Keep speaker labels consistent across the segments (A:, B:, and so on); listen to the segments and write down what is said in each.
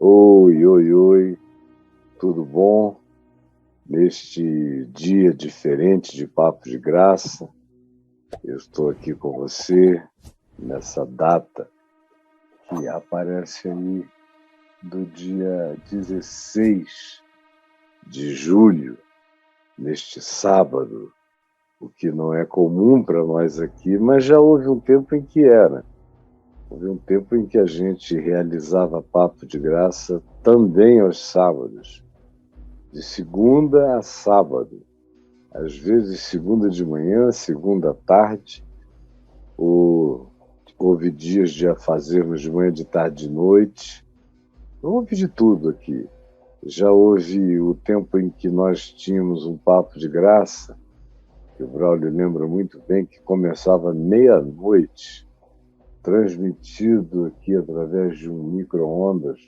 A: Oi, oi, oi, tudo bom? Neste dia diferente de Papo de Graça, eu estou aqui com você nessa data que aparece aí do dia 16 de julho, neste sábado, o que não é comum para nós aqui, mas já houve um tempo em que era. Houve um tempo em que a gente realizava Papo de Graça também aos sábados, de segunda a sábado. Às vezes segunda de manhã, segunda à tarde, ou houve dias de fazermos de manhã, de tarde, de noite. Houve de tudo aqui. Já houve o tempo em que nós tínhamos um papo de graça, que o Braulio lembra muito bem, que começava meia-noite, transmitido aqui através de um micro-ondas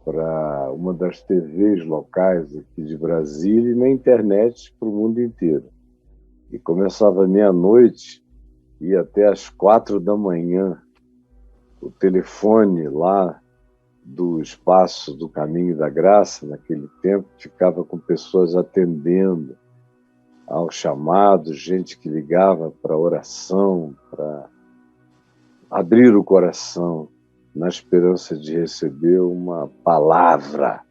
A: para uma das TVs locais aqui de Brasília e na internet para o mundo inteiro. E começava meia-noite e até às 4 da manhã. O telefone lá do espaço do Caminho da Graça, naquele tempo, ficava com pessoas atendendo ao chamado, gente que ligava para oração, para abrir o coração, na esperança de receber uma palavra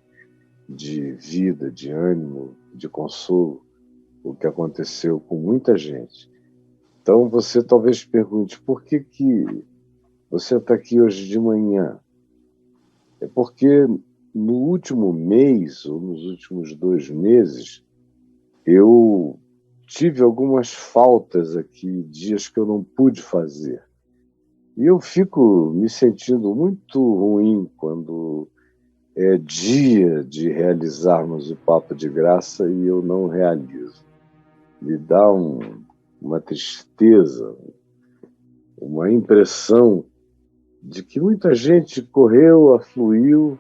A: de vida, de ânimo, de consolo, o que aconteceu com muita gente. Então você talvez pergunte, por que você está aqui hoje de manhã? É porque no último mês, ou nos últimos 2 meses, eu tive algumas faltas aqui, dias que eu não pude fazer. E eu fico me sentindo muito ruim quando é dia de realizarmos o Papo de Graça e eu não realizo. Me dá uma tristeza, uma impressão de que muita gente correu, afluiu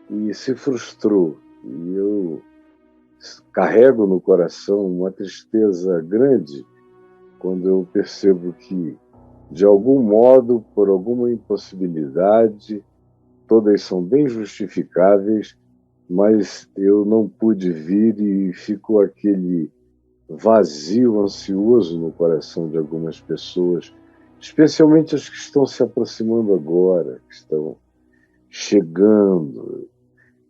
A: e se frustrou. E eu carrego no coração uma tristeza grande quando eu percebo que, de algum modo, por alguma impossibilidade, todas são bem justificáveis, mas eu não pude vir e ficou aquele vazio ansioso no coração de algumas pessoas, especialmente as que estão se aproximando agora, que estão chegando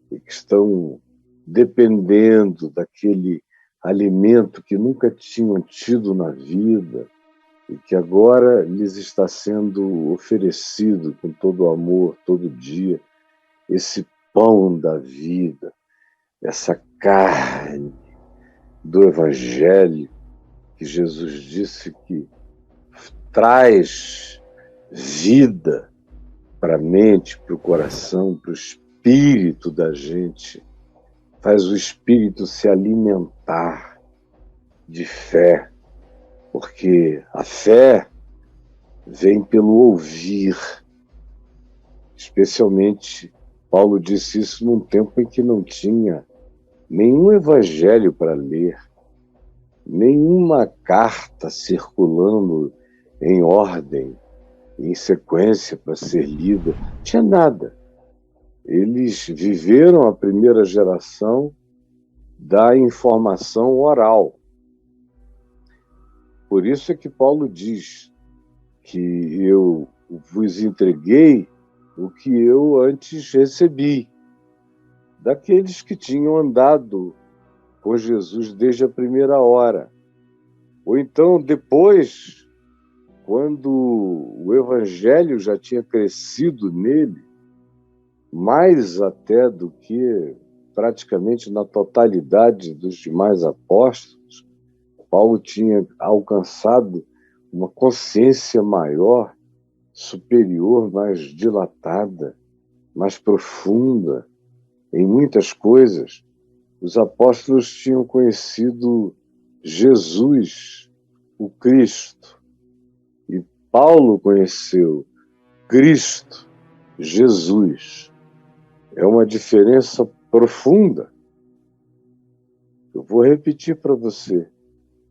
A: e que estão dependendo daquele alimento que nunca tinham tido na vida e que agora lhes está sendo oferecido com todo o amor, todo dia, esse pão da vida, essa carne do Evangelho que Jesus disse que traz vida para a mente, para o coração, para o espírito da gente, faz o espírito se alimentar de fé, porque a fé vem pelo ouvir. Especialmente, Paulo disse isso num tempo em que não tinha nenhum evangelho para ler, nenhuma carta circulando em ordem, em sequência para ser lida, não tinha nada. Eles viveram a primeira geração da informação oral. Por isso é que Paulo diz que eu vos entreguei o que eu antes recebi, daqueles que tinham andado com Jesus desde a primeira hora. Ou então, depois, quando o Evangelho já tinha crescido nele, mais até do que praticamente na totalidade dos demais apóstolos, Paulo tinha alcançado uma consciência maior, superior, mais dilatada, mais profunda em muitas coisas. Os apóstolos tinham conhecido Jesus, o Cristo, e Paulo conheceu Cristo, Jesus. É uma diferença profunda. Eu vou repetir para você.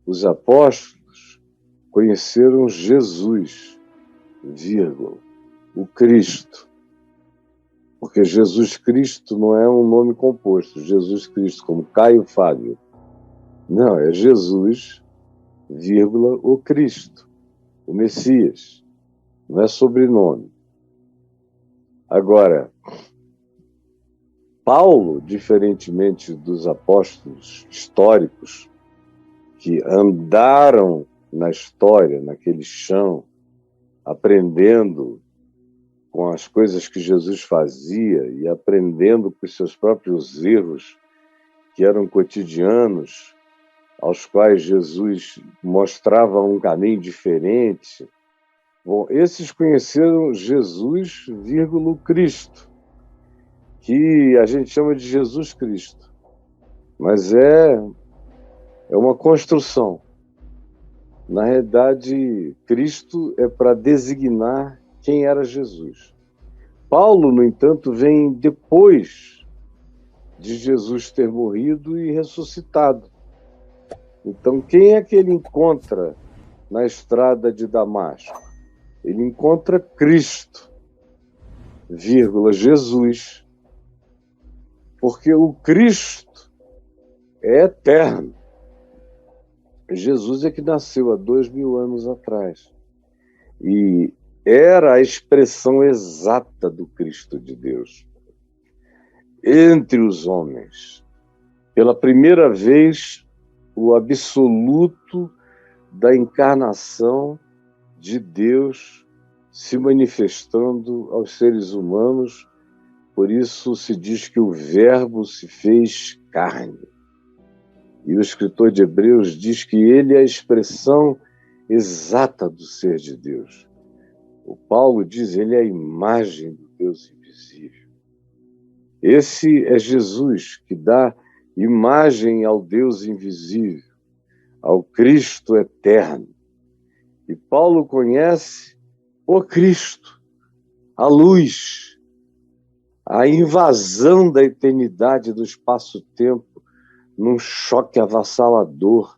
A: Os apóstolos conheceram Jesus, vírgula, o Cristo. Porque Jesus Cristo não é um nome composto. Jesus Cristo, como Caio Fábio. Não, é Jesus, vírgula, o Cristo, o Messias. Não é sobrenome. Agora, Paulo, diferentemente dos apóstolos históricos que andaram na história, naquele chão, aprendendo com as coisas que Jesus fazia e aprendendo com os seus próprios erros, que eram cotidianos, aos quais Jesus mostrava um caminho diferente. Bom, esses conheceram Jesus, vírgula, Cristo, que a gente chama de Jesus Cristo. Mas é uma construção. Na realidade, Cristo é para designar quem era Jesus. Paulo, no entanto, vem depois de Jesus ter morrido e ressuscitado. Então, quem é que ele encontra na estrada de Damasco? Ele encontra Cristo, vírgula, Jesus. Porque o Cristo é eterno. Jesus é que nasceu há 2000 anos atrás. E era a expressão exata do Cristo de Deus entre os homens. Pela primeira vez, o absoluto da encarnação de Deus se manifestando aos seres humanos. Por isso se diz que o Verbo se fez carne. E o escritor de Hebreus diz que ele é a expressão exata do ser de Deus. O Paulo diz, ele é a imagem do Deus invisível. Esse é Jesus que dá imagem ao Deus invisível, ao Cristo eterno. E Paulo conhece o Cristo, a luz, a invasão da eternidade do espaço-tempo, num choque avassalador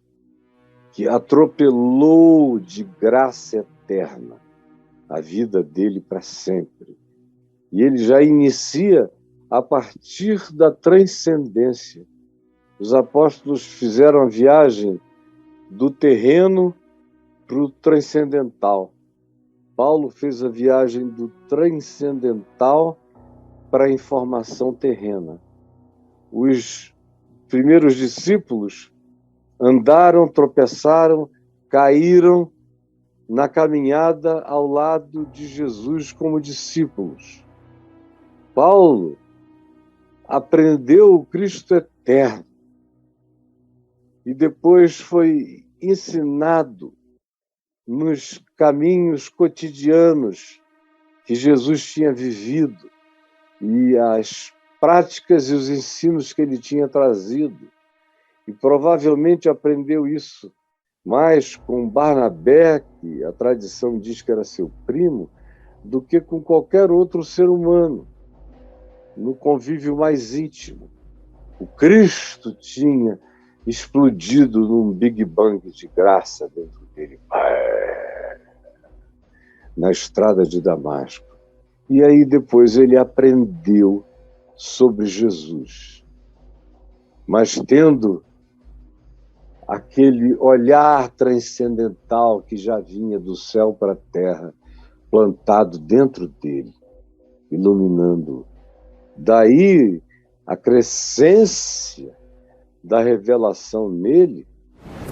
A: que atropelou de graça eterna a vida dele para sempre. E ele já inicia a partir da transcendência. Os apóstolos fizeram a viagem do terreno para o transcendental. Paulo fez a viagem do transcendental para a informação terrena. Os primeiros discípulos andaram, tropeçaram, caíram na caminhada ao lado de Jesus como discípulos. Paulo aprendeu o Cristo eterno e depois foi ensinado nos caminhos cotidianos que Jesus tinha vivido e as práticas e os ensinos que ele tinha trazido. E provavelmente aprendeu isso mais com Barnabé, que a tradição diz que era seu primo, do que com qualquer outro ser humano, no convívio mais íntimo. O Cristo tinha explodido num Big Bang de graça dentro dele, na estrada de Damasco. E aí depois ele aprendeu sobre Jesus, mas tendo aquele olhar transcendental que já vinha do céu para a terra, plantado dentro dele, iluminando-o. Daí a crescência da revelação nele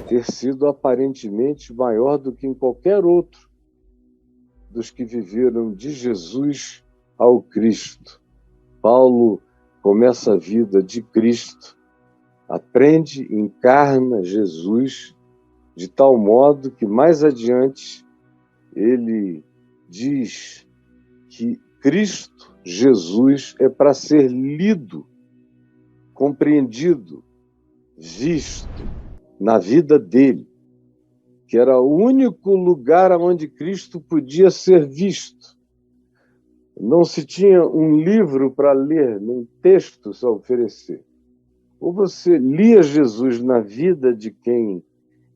A: ter sido aparentemente maior do que em qualquer outro dos que viveram de Jesus ao Cristo. Paulo começa a vida de Cristo, aprende, encarna Jesus de tal modo que mais adiante ele diz que Cristo, Jesus, é para ser lido, compreendido, visto na vida dele, que era o único lugar onde Cristo podia ser visto. Não se tinha um livro para ler, nem textos a oferecer. Ou você lia Jesus na vida de quem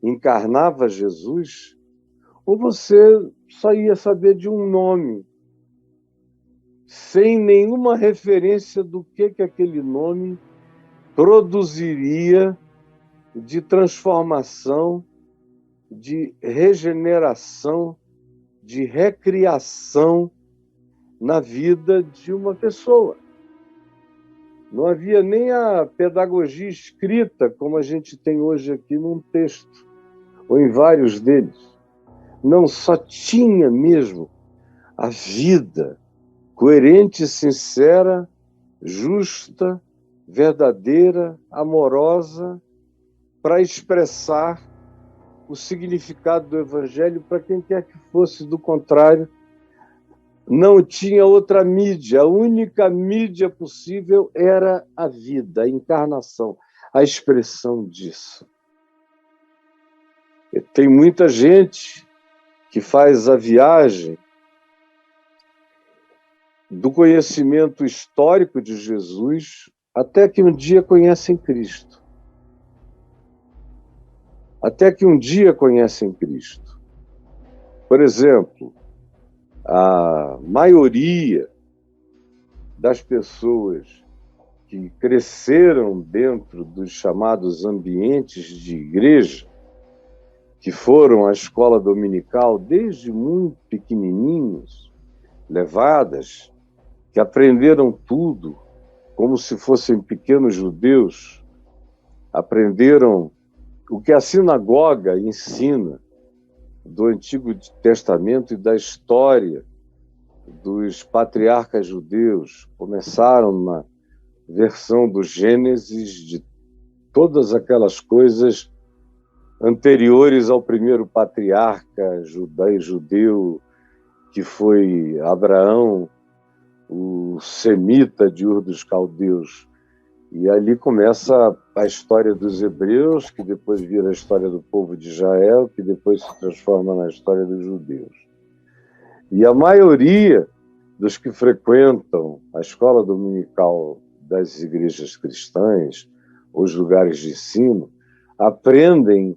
A: encarnava Jesus, ou você só ia saber de um nome, sem nenhuma referência do que aquele nome produziria de transformação, de regeneração, de recriação na vida de uma pessoa. Não havia nem a pedagogia escrita, como a gente tem hoje aqui num texto, ou em vários deles. Não, só tinha mesmo a vida coerente, sincera, justa, verdadeira, amorosa, para expressar o significado do Evangelho para quem quer que fosse. Do contrário, não tinha outra mídia. A única mídia possível era a vida, a encarnação, a expressão disso. E tem muita gente que faz a viagem do conhecimento histórico de Jesus até que um dia conhecem Cristo. Até que um dia conhecem Cristo. Por exemplo, a maioria das pessoas que cresceram dentro dos chamados ambientes de igreja, que foram à escola dominical desde muito pequenininhos, levadas, que aprenderam tudo como se fossem pequenos judeus, aprenderam o que a sinagoga ensina do Antigo Testamento e da história dos patriarcas judeus. Começaram na versão do Gênesis, de todas aquelas coisas anteriores ao primeiro patriarca judeu, que foi Abraão, o semita de Ur dos Caldeus. E ali começa a história dos hebreus, que depois vira a história do povo de Israel, que depois se transforma na história dos judeus. E a maioria dos que frequentam a escola dominical das igrejas cristãs, os lugares de ensino, aprendem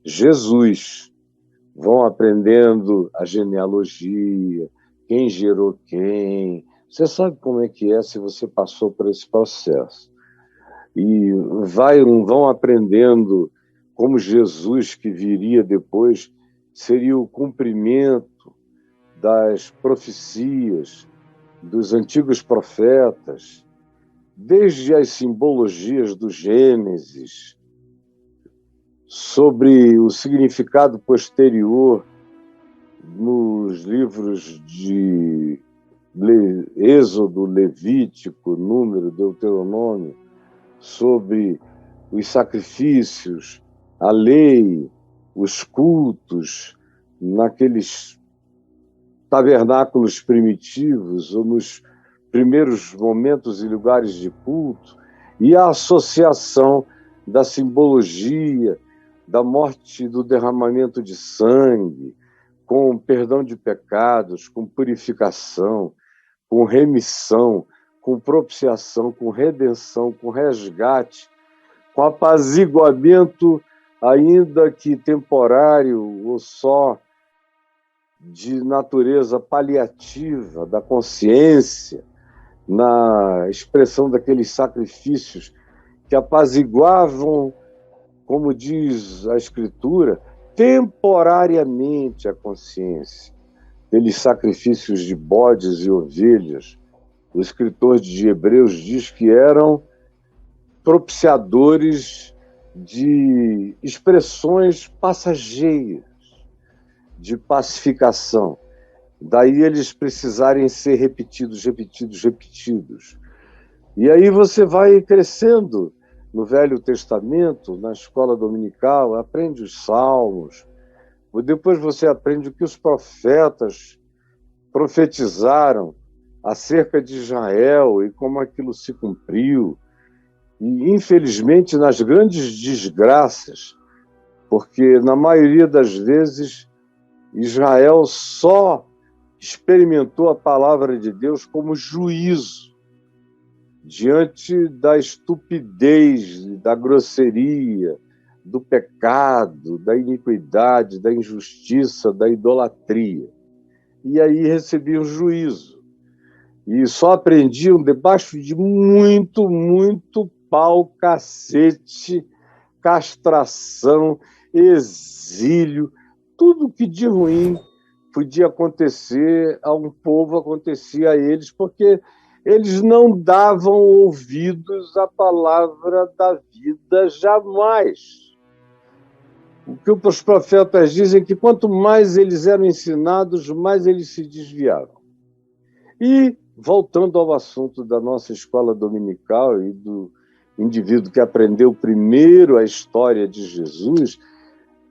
A: Jesus, vão aprendendo a genealogia, quem gerou quem. Você sabe como é que é se você passou por esse processo. E vão aprendendo como Jesus, que viria depois, seria o cumprimento das profecias dos antigos profetas, desde as simbologias do Gênesis, sobre o significado posterior nos livros de Êxodo, Levítico, Número, Deuteronômio, sobre os sacrifícios, a lei, os cultos, naqueles tabernáculos primitivos, ou nos primeiros momentos e lugares de culto, e a associação da simbologia, da morte, do derramamento de sangue, com perdão de pecados, com purificação, com remissão, com propiciação, com redenção, com resgate, com apaziguamento, ainda que temporário ou só de natureza paliativa, da consciência, na expressão daqueles sacrifícios que apaziguavam, como diz a Escritura, temporariamente a consciência. Aqueles sacrifícios de bodes e ovelhas, o escritor de Hebreus diz que eram propiciadores de expressões passageiras, de pacificação. Daí eles precisarem ser repetidos. E aí você vai crescendo no Velho Testamento, na escola dominical, aprende os salmos, depois você aprende o que os profetas profetizaram acerca de Israel e como aquilo se cumpriu. E, infelizmente, nas grandes desgraças, porque, na maioria das vezes, Israel só experimentou a palavra de Deus como juízo diante da estupidez, da grosseria, do pecado, da iniquidade, da injustiça, da idolatria. E aí recebiam juízo. e só aprendiam debaixo de muito, muito pau, cacete, castração, exílio, tudo que de ruim podia acontecer a um povo acontecia a eles, porque eles não davam ouvidos à palavra da vida jamais. O que os profetas dizem é que quanto mais eles eram ensinados, mais eles se desviavam. E, voltando ao assunto da nossa escola dominical e do indivíduo que aprendeu primeiro a história de Jesus,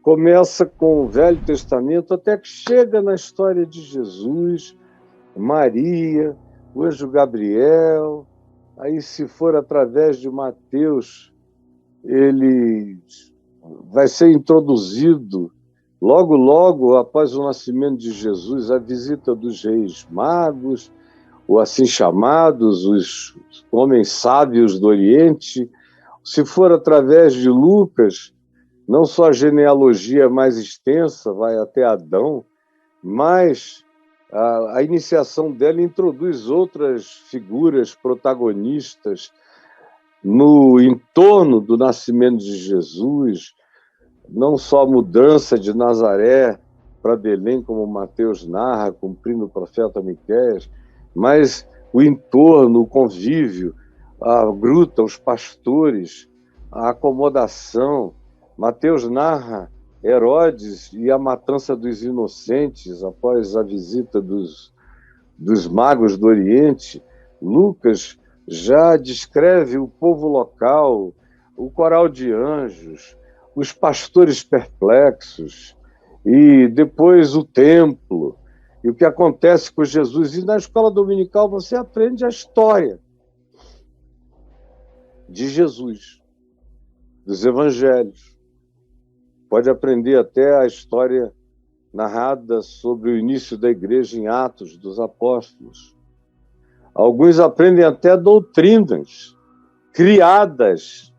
A: começa com o Velho Testamento até que chega na história de Jesus, Maria, o anjo Gabriel. Aí, se for através de Mateus, ele vai ser introduzido logo, logo após o nascimento de Jesus, a visita dos reis magos, ou assim chamados, os homens sábios do Oriente. Se for através de Lucas, não só a genealogia mais extensa, vai até Adão, mas a iniciação dela introduz outras figuras protagonistas no entorno do nascimento de Jesus, não só a mudança de Nazaré para Belém, como Mateus narra, cumprindo o profeta Miqueias, mas o entorno, o convívio, a gruta, os pastores, a acomodação. Mateus narra Herodes e a matança dos inocentes após a visita dos magos do Oriente. Lucas já descreve o povo local, o coral de anjos, os pastores perplexos, e depois o templo, e o que acontece com Jesus. E na escola dominical você aprende a história de Jesus, dos evangelhos. Pode aprender até a história narrada sobre o início da igreja em Atos dos Apóstolos. Alguns aprendem até doutrinas criadas,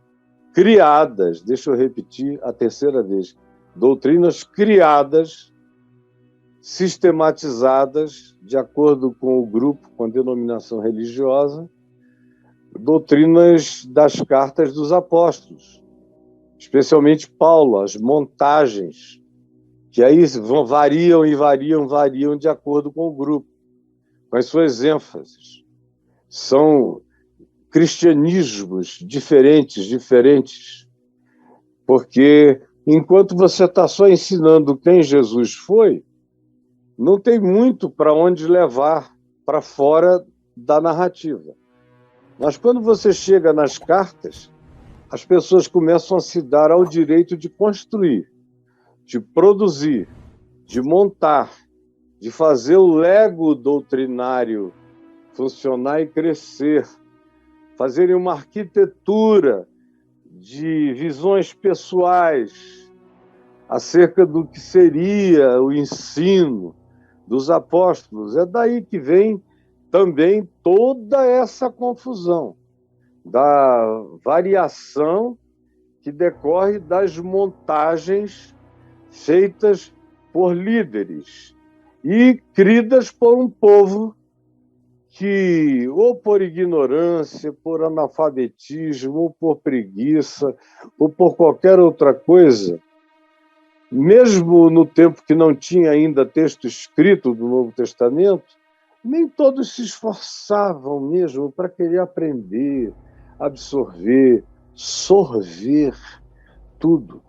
A: deixa eu repetir a terceira vez, doutrinas criadas, sistematizadas, de acordo com o grupo, com a denominação religiosa, doutrinas das cartas dos apóstolos, especialmente Paulo, as montagens, que aí variam de acordo com o grupo, com as suas ênfases. São cristianismos diferentes, porque enquanto você está só ensinando quem Jesus foi, não tem muito para onde levar para fora da narrativa. Mas quando você chega nas cartas, as pessoas começam a se dar ao direito de construir, de produzir, de montar, de fazer o lego doutrinário funcionar e crescer, fazerem uma arquitetura de visões pessoais acerca do que seria o ensino dos apóstolos. É daí que vem também toda essa confusão da variação que decorre das montagens feitas por líderes e cridas por um povo que, ou por ignorância, por analfabetismo, ou por preguiça, ou por qualquer outra coisa, mesmo no tempo que não tinha ainda texto escrito do Novo Testamento, nem todos se esforçavam mesmo para querer aprender, absorver, sorver tudo.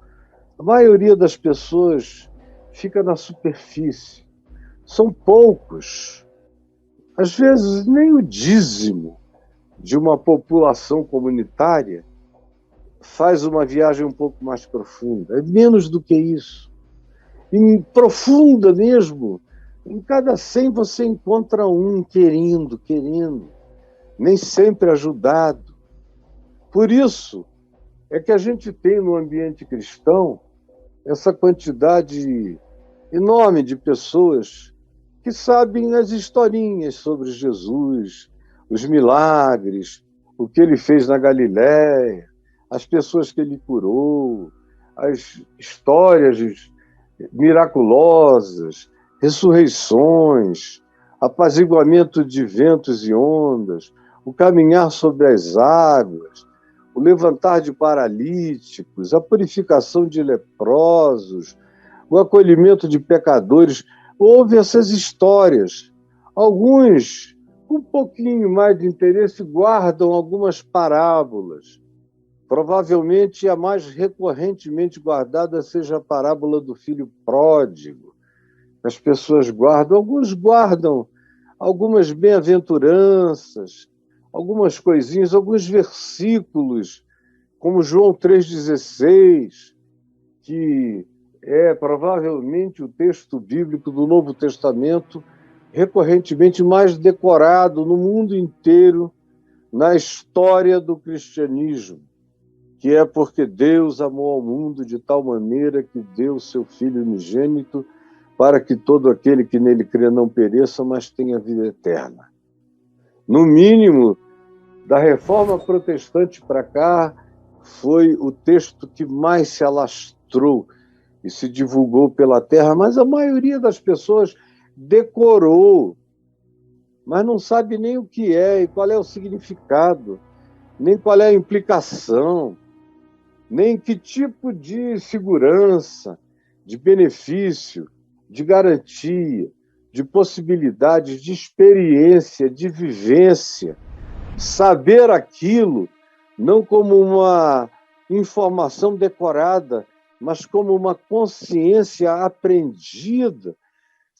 A: A maioria das pessoas fica na superfície. São poucos. Às vezes, nem o dízimo de uma população comunitária faz uma viagem um pouco mais profunda. É menos do que isso. E profunda mesmo. Em cada 100 você encontra um querendo, nem sempre ajudado. Por isso é que a gente tem no ambiente cristão essa quantidade enorme de pessoas que sabem as historinhas sobre Jesus, os milagres, o que ele fez na Galiléia, as pessoas que ele curou, as histórias miraculosas, ressurreições, apaziguamento de ventos e ondas, o caminhar sobre as águas, o levantar de paralíticos, a purificação de leprosos, o acolhimento de pecadores. Houve essas histórias. Alguns, com um pouquinho mais de interesse, guardam algumas parábolas. Provavelmente a mais recorrentemente guardada seja a parábola do filho pródigo. As pessoas guardam, alguns guardam algumas bem-aventuranças, algumas coisinhas, alguns versículos, como João 3,16, que é provavelmente o texto bíblico do Novo Testamento recorrentemente mais decorado no mundo inteiro na história do cristianismo, que é porque Deus amou ao mundo de tal maneira que deu seu Filho unigênito para que todo aquele que nele crê não pereça, mas tenha vida eterna. No mínimo, da Reforma Protestante para cá, foi o texto que mais se alastrou e se divulgou pela terra, mas a maioria das pessoas decorou, mas não sabe nem o que é e qual é o significado, nem qual é a implicação, nem que tipo de segurança, de benefício, de garantia, de possibilidades, de experiência, de vivência. Saber aquilo não como uma informação decorada, mas como uma consciência aprendida,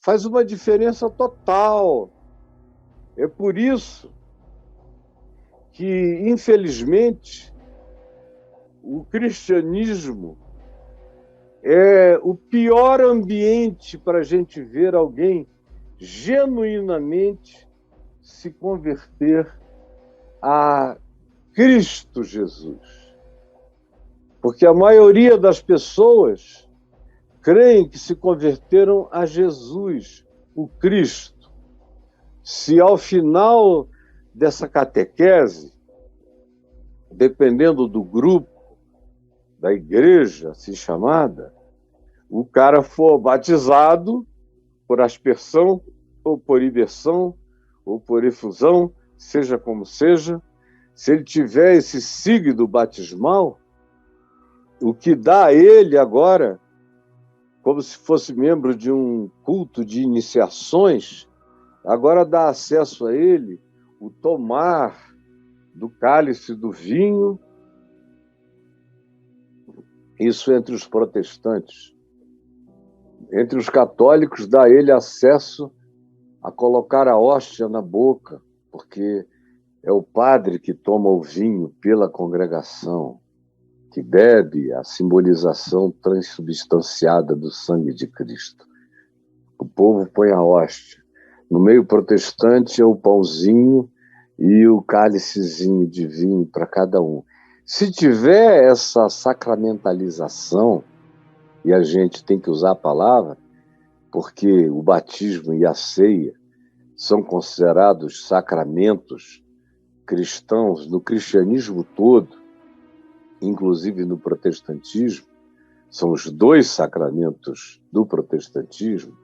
A: faz uma diferença total. É por isso que, infelizmente, o cristianismo é o pior ambiente para a gente ver alguém genuinamente se converter a Cristo Jesus. Porque a maioria das pessoas creem que se converteram a Jesus, o Cristo. Se ao final dessa catequese, dependendo do grupo, da igreja assim chamada, o cara for batizado por aspersão, ou por imersão, ou por efusão, seja como seja, se ele tiver esse signo batismal, o que dá a ele agora, como se fosse membro de um culto de iniciações, agora dá acesso a ele o tomar do cálice do vinho, isso entre os protestantes. Entre os católicos dá a ele acesso a colocar a hóstia na boca, porque é o padre que toma o vinho pela congregação, que bebe a simbolização transubstanciada do sangue de Cristo. O povo põe a hóstia. No meio protestante é o pãozinho e o cálicezinho de vinho para cada um. Se tiver essa sacramentalização, e a gente tem que usar a palavra, porque o batismo e a ceia são considerados sacramentos cristãos no cristianismo todo, inclusive no protestantismo, são os dois sacramentos do protestantismo.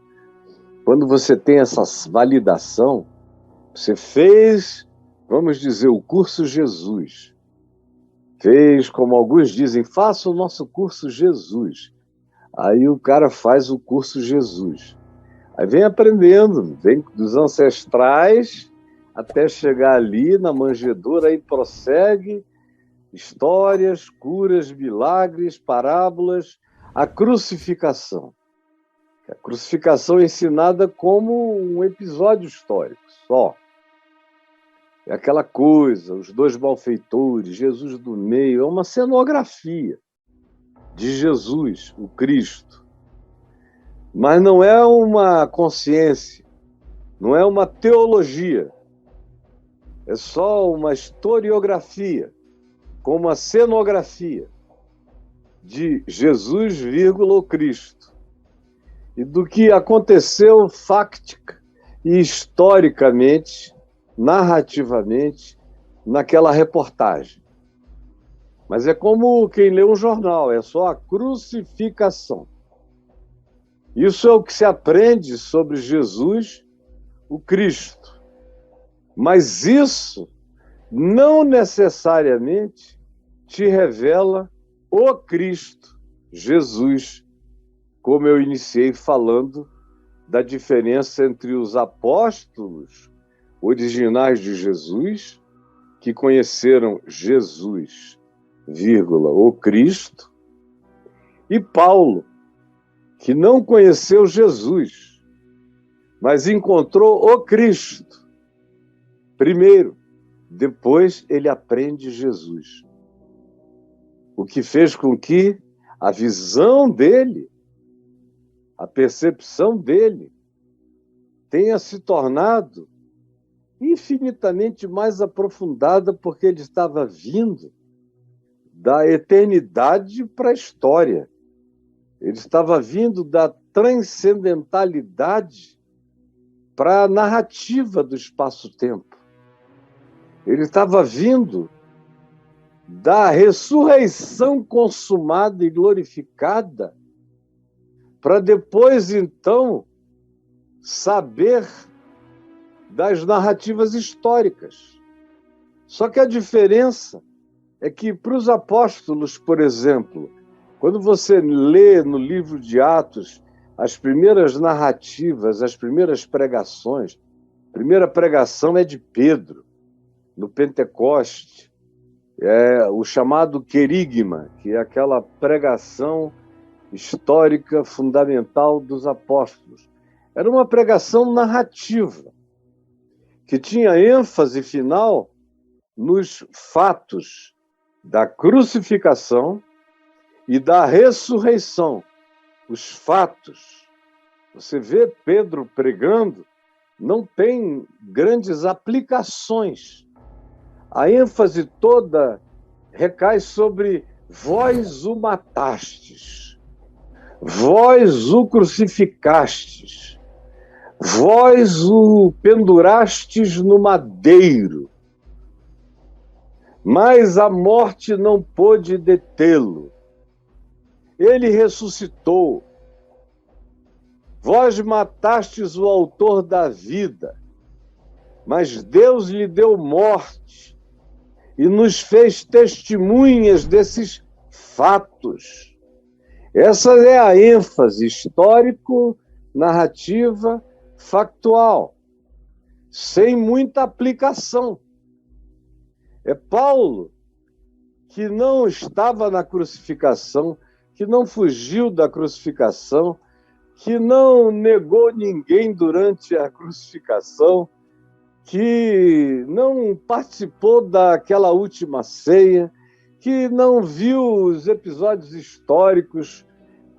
A: Quando você tem essa validação, você fez, vamos dizer, o curso Jesus, fez, como alguns dizem, faça o nosso curso Jesus. Aí o cara faz o curso Jesus. Aí vem aprendendo, vem dos ancestrais até chegar ali na manjedoura, aí prossegue histórias, curas, milagres, parábolas, a crucificação. A crucificação é ensinada como um episódio histórico, só. É aquela coisa, os dois malfeitores, Jesus do meio, é uma cenografia de Jesus, o Cristo. Mas não é uma consciência, não é uma teologia, é só uma historiografia, com uma cenografia de Jesus, vírgula, o Cristo. E do que aconteceu fáctica e historicamente, narrativamente, naquela reportagem. Mas é como quem lê um jornal, é só a crucificação. Isso é o que se aprende sobre Jesus o Cristo. Mas isso não necessariamente te revela o Cristo, Jesus, como eu iniciei falando da diferença entre os apóstolos originais de Jesus, que conheceram Jesus, vírgula, o Cristo, e Paulo, que não conheceu Jesus, mas encontrou o Cristo primeiro, depois ele aprende Jesus. O que fez com que a visão dele, a percepção dele, tenha se tornado infinitamente mais aprofundada, porque ele estava vindo da eternidade para a história. Ele estava vindo da transcendentalidade para a narrativa do espaço-tempo. Ele estava vindo da ressurreição consumada e glorificada para depois, então, saber das narrativas históricas. Só que a diferença é que, para os apóstolos, por exemplo, quando você lê no livro de Atos as primeiras narrativas, as primeiras pregações, a primeira pregação é de Pedro, no Pentecoste, o chamado querigma, que é aquela pregação histórica fundamental dos apóstolos. Era uma pregação narrativa, que tinha ênfase final nos fatos da crucificação e da ressurreição. Os fatos. Você vê Pedro pregando, não tem grandes aplicações. A ênfase toda recai sobre vós o matastes, vós o crucificastes, vós o pendurastes no madeiro, mas a morte não pôde detê-lo. Ele ressuscitou. Vós matastes o autor da vida, mas Deus lhe deu morte e nos fez testemunhas desses fatos. Essa é a ênfase histórico-narrativa factual, sem muita aplicação. É Paulo que não estava na crucificação, que não fugiu da crucificação, que não negou ninguém durante a crucificação, que não participou daquela última ceia, que não viu os episódios históricos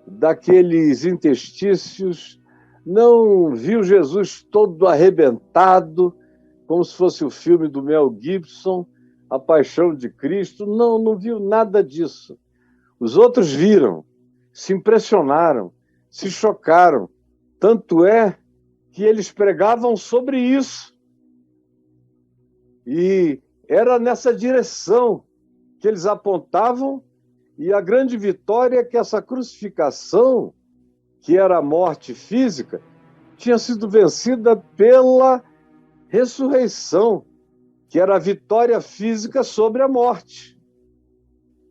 A: daqueles interstícios, não viu Jesus todo arrebentado, como se fosse o filme do Mel Gibson, A Paixão de Cristo. Não viu nada disso. Os outros viram, se impressionaram, se chocaram. Tanto é que eles pregavam sobre isso. E era nessa direção que eles apontavam, e a grande vitória é que essa crucificação, que era a morte física, tinha sido vencida pela ressurreição, que era a vitória física sobre a morte.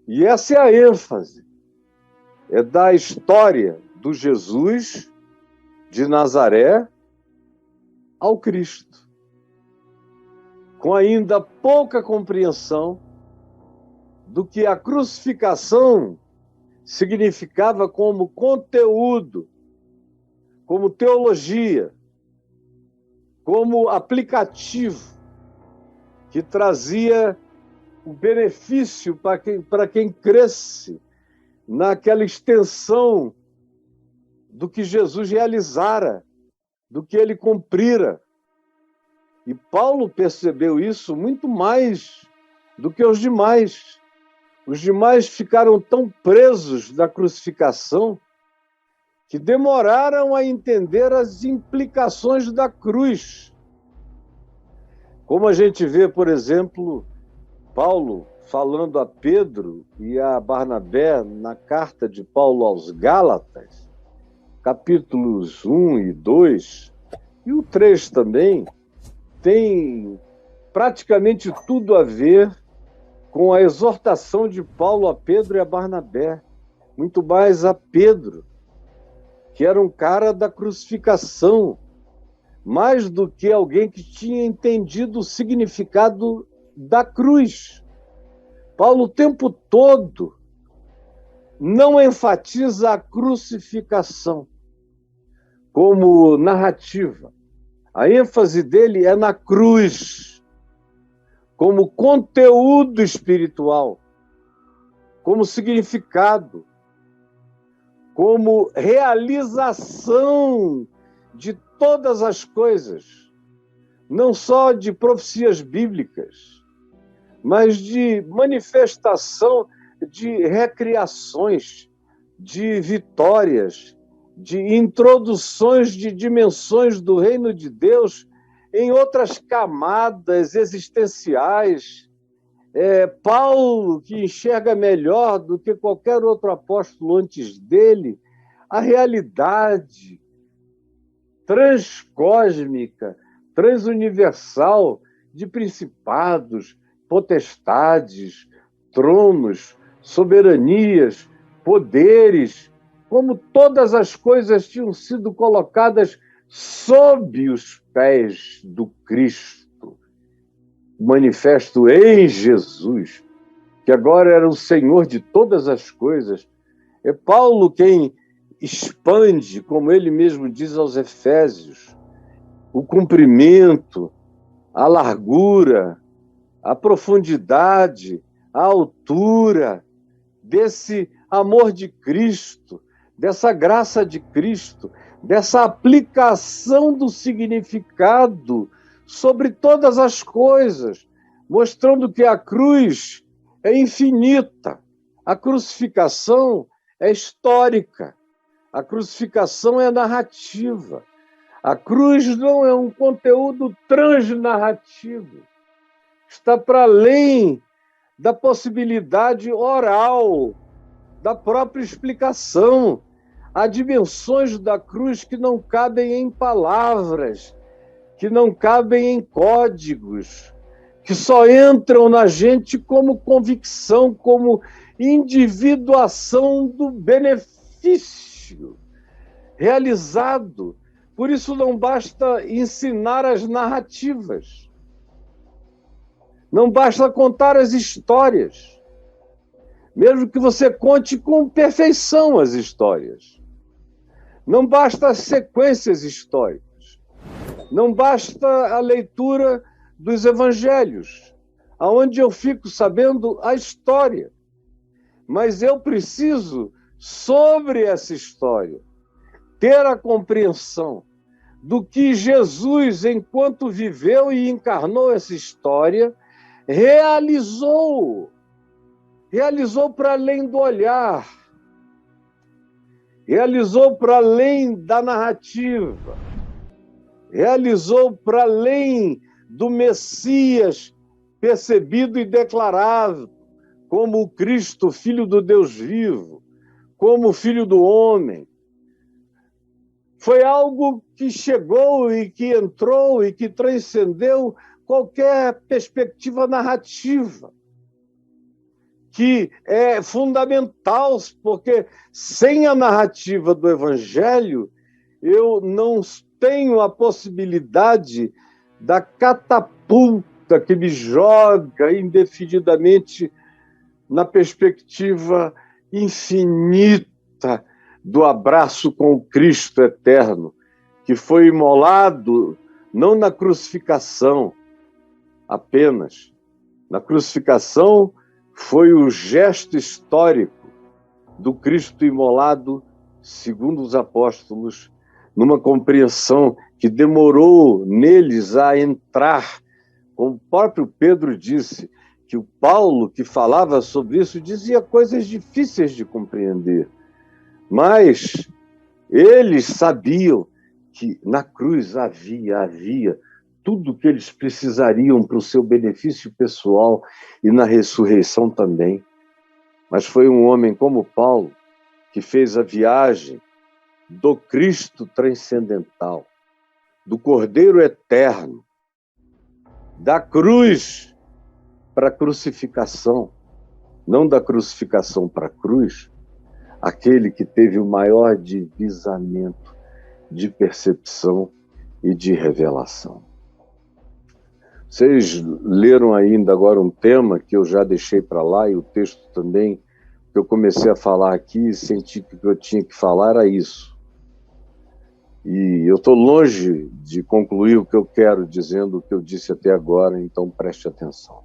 A: E essa é a ênfase, é da história do Jesus de Nazaré ao Cristo, com ainda pouca compreensão do que a crucificação significava como conteúdo, como teologia, como aplicativo que trazia o benefício para quem cresce naquela extensão do que Jesus realizara, do que ele cumprira. E Paulo percebeu isso muito mais do que os demais. Os demais ficaram tão presos da crucificação que demoraram a entender as implicações da cruz. Como a gente vê, por exemplo, Paulo falando a Pedro e a Barnabé na carta de Paulo aos Gálatas, capítulos 1 e 2, E o 3 também tem praticamente tudo a ver com a exortação de Paulo a Pedro e a Barnabé, muito mais a Pedro, que era um cara da crucificação, mais do que alguém que tinha entendido o significado da cruz. Paulo, o tempo todo, não enfatiza a crucificação como narrativa. A ênfase dele é na cruz, como conteúdo espiritual, como significado, como realização de todas as coisas, não só de profecias bíblicas, mas de manifestação de recriações, de vitórias, de introduções de dimensões do reino de Deus em outras camadas existenciais. Paulo, que enxerga melhor do que qualquer outro apóstolo antes dele, a realidade transcósmica, transuniversal de principados, potestades, tronos, soberanias, poderes, como todas as coisas tinham sido colocadas sob os pés do Cristo, manifesto em Jesus, que agora era o Senhor de todas as coisas. É Paulo quem expande, como ele mesmo diz aos Efésios, o comprimento, a largura, a profundidade, a altura desse amor de Cristo, dessa graça de Cristo, dessa aplicação do significado sobre todas as coisas, mostrando que a cruz é infinita, a crucificação é histórica, a crucificação é narrativa, a cruz não é um conteúdo transnarrativo, está para além da possibilidade oral, da própria explicação. Há dimensões da cruz que não cabem em palavras, que não cabem em códigos, que só entram na gente como convicção, como individuação do benefício realizado. Por isso não basta ensinar as narrativas, não basta contar as histórias, mesmo que você conte com perfeição as histórias. Não basta as sequências históricas, não basta a leitura dos evangelhos, aonde eu fico sabendo a história, mas eu preciso, sobre essa história, ter a compreensão do que Jesus, enquanto viveu e encarnou essa história, realizou para além do olhar, realizou para além da narrativa, realizou para além do Messias percebido e declarado como o Cristo, Filho do Deus vivo, como Filho do homem. Foi algo que chegou e que entrou e que transcendeu qualquer perspectiva narrativa, que é fundamental, porque sem a narrativa do Evangelho, eu não tenho a possibilidade da catapulta que me joga indefinidamente na perspectiva infinita do abraço com o Cristo eterno, que foi imolado não na crucificação apenas. Na crucificação foi o gesto histórico do Cristo imolado, segundo os apóstolos, numa compreensão que demorou neles a entrar. Como o próprio Pedro disse, que o Paulo, que falava sobre isso, dizia coisas difíceis de compreender. Mas eles sabiam que na cruz havia tudo o que eles precisariam para o seu benefício pessoal e na ressurreição também. Mas foi um homem como Paulo que fez a viagem do Cristo transcendental, do Cordeiro Eterno, da cruz para a crucificação, não da crucificação para a cruz, aquele que teve o maior divisamento de percepção e de revelação. Vocês leram ainda agora um tema que eu já deixei para lá, e o texto também, que eu comecei a falar aqui e senti que o que eu tinha que falar era isso. E eu estou longe de concluir o que eu quero dizendo o que eu disse até agora, então preste atenção.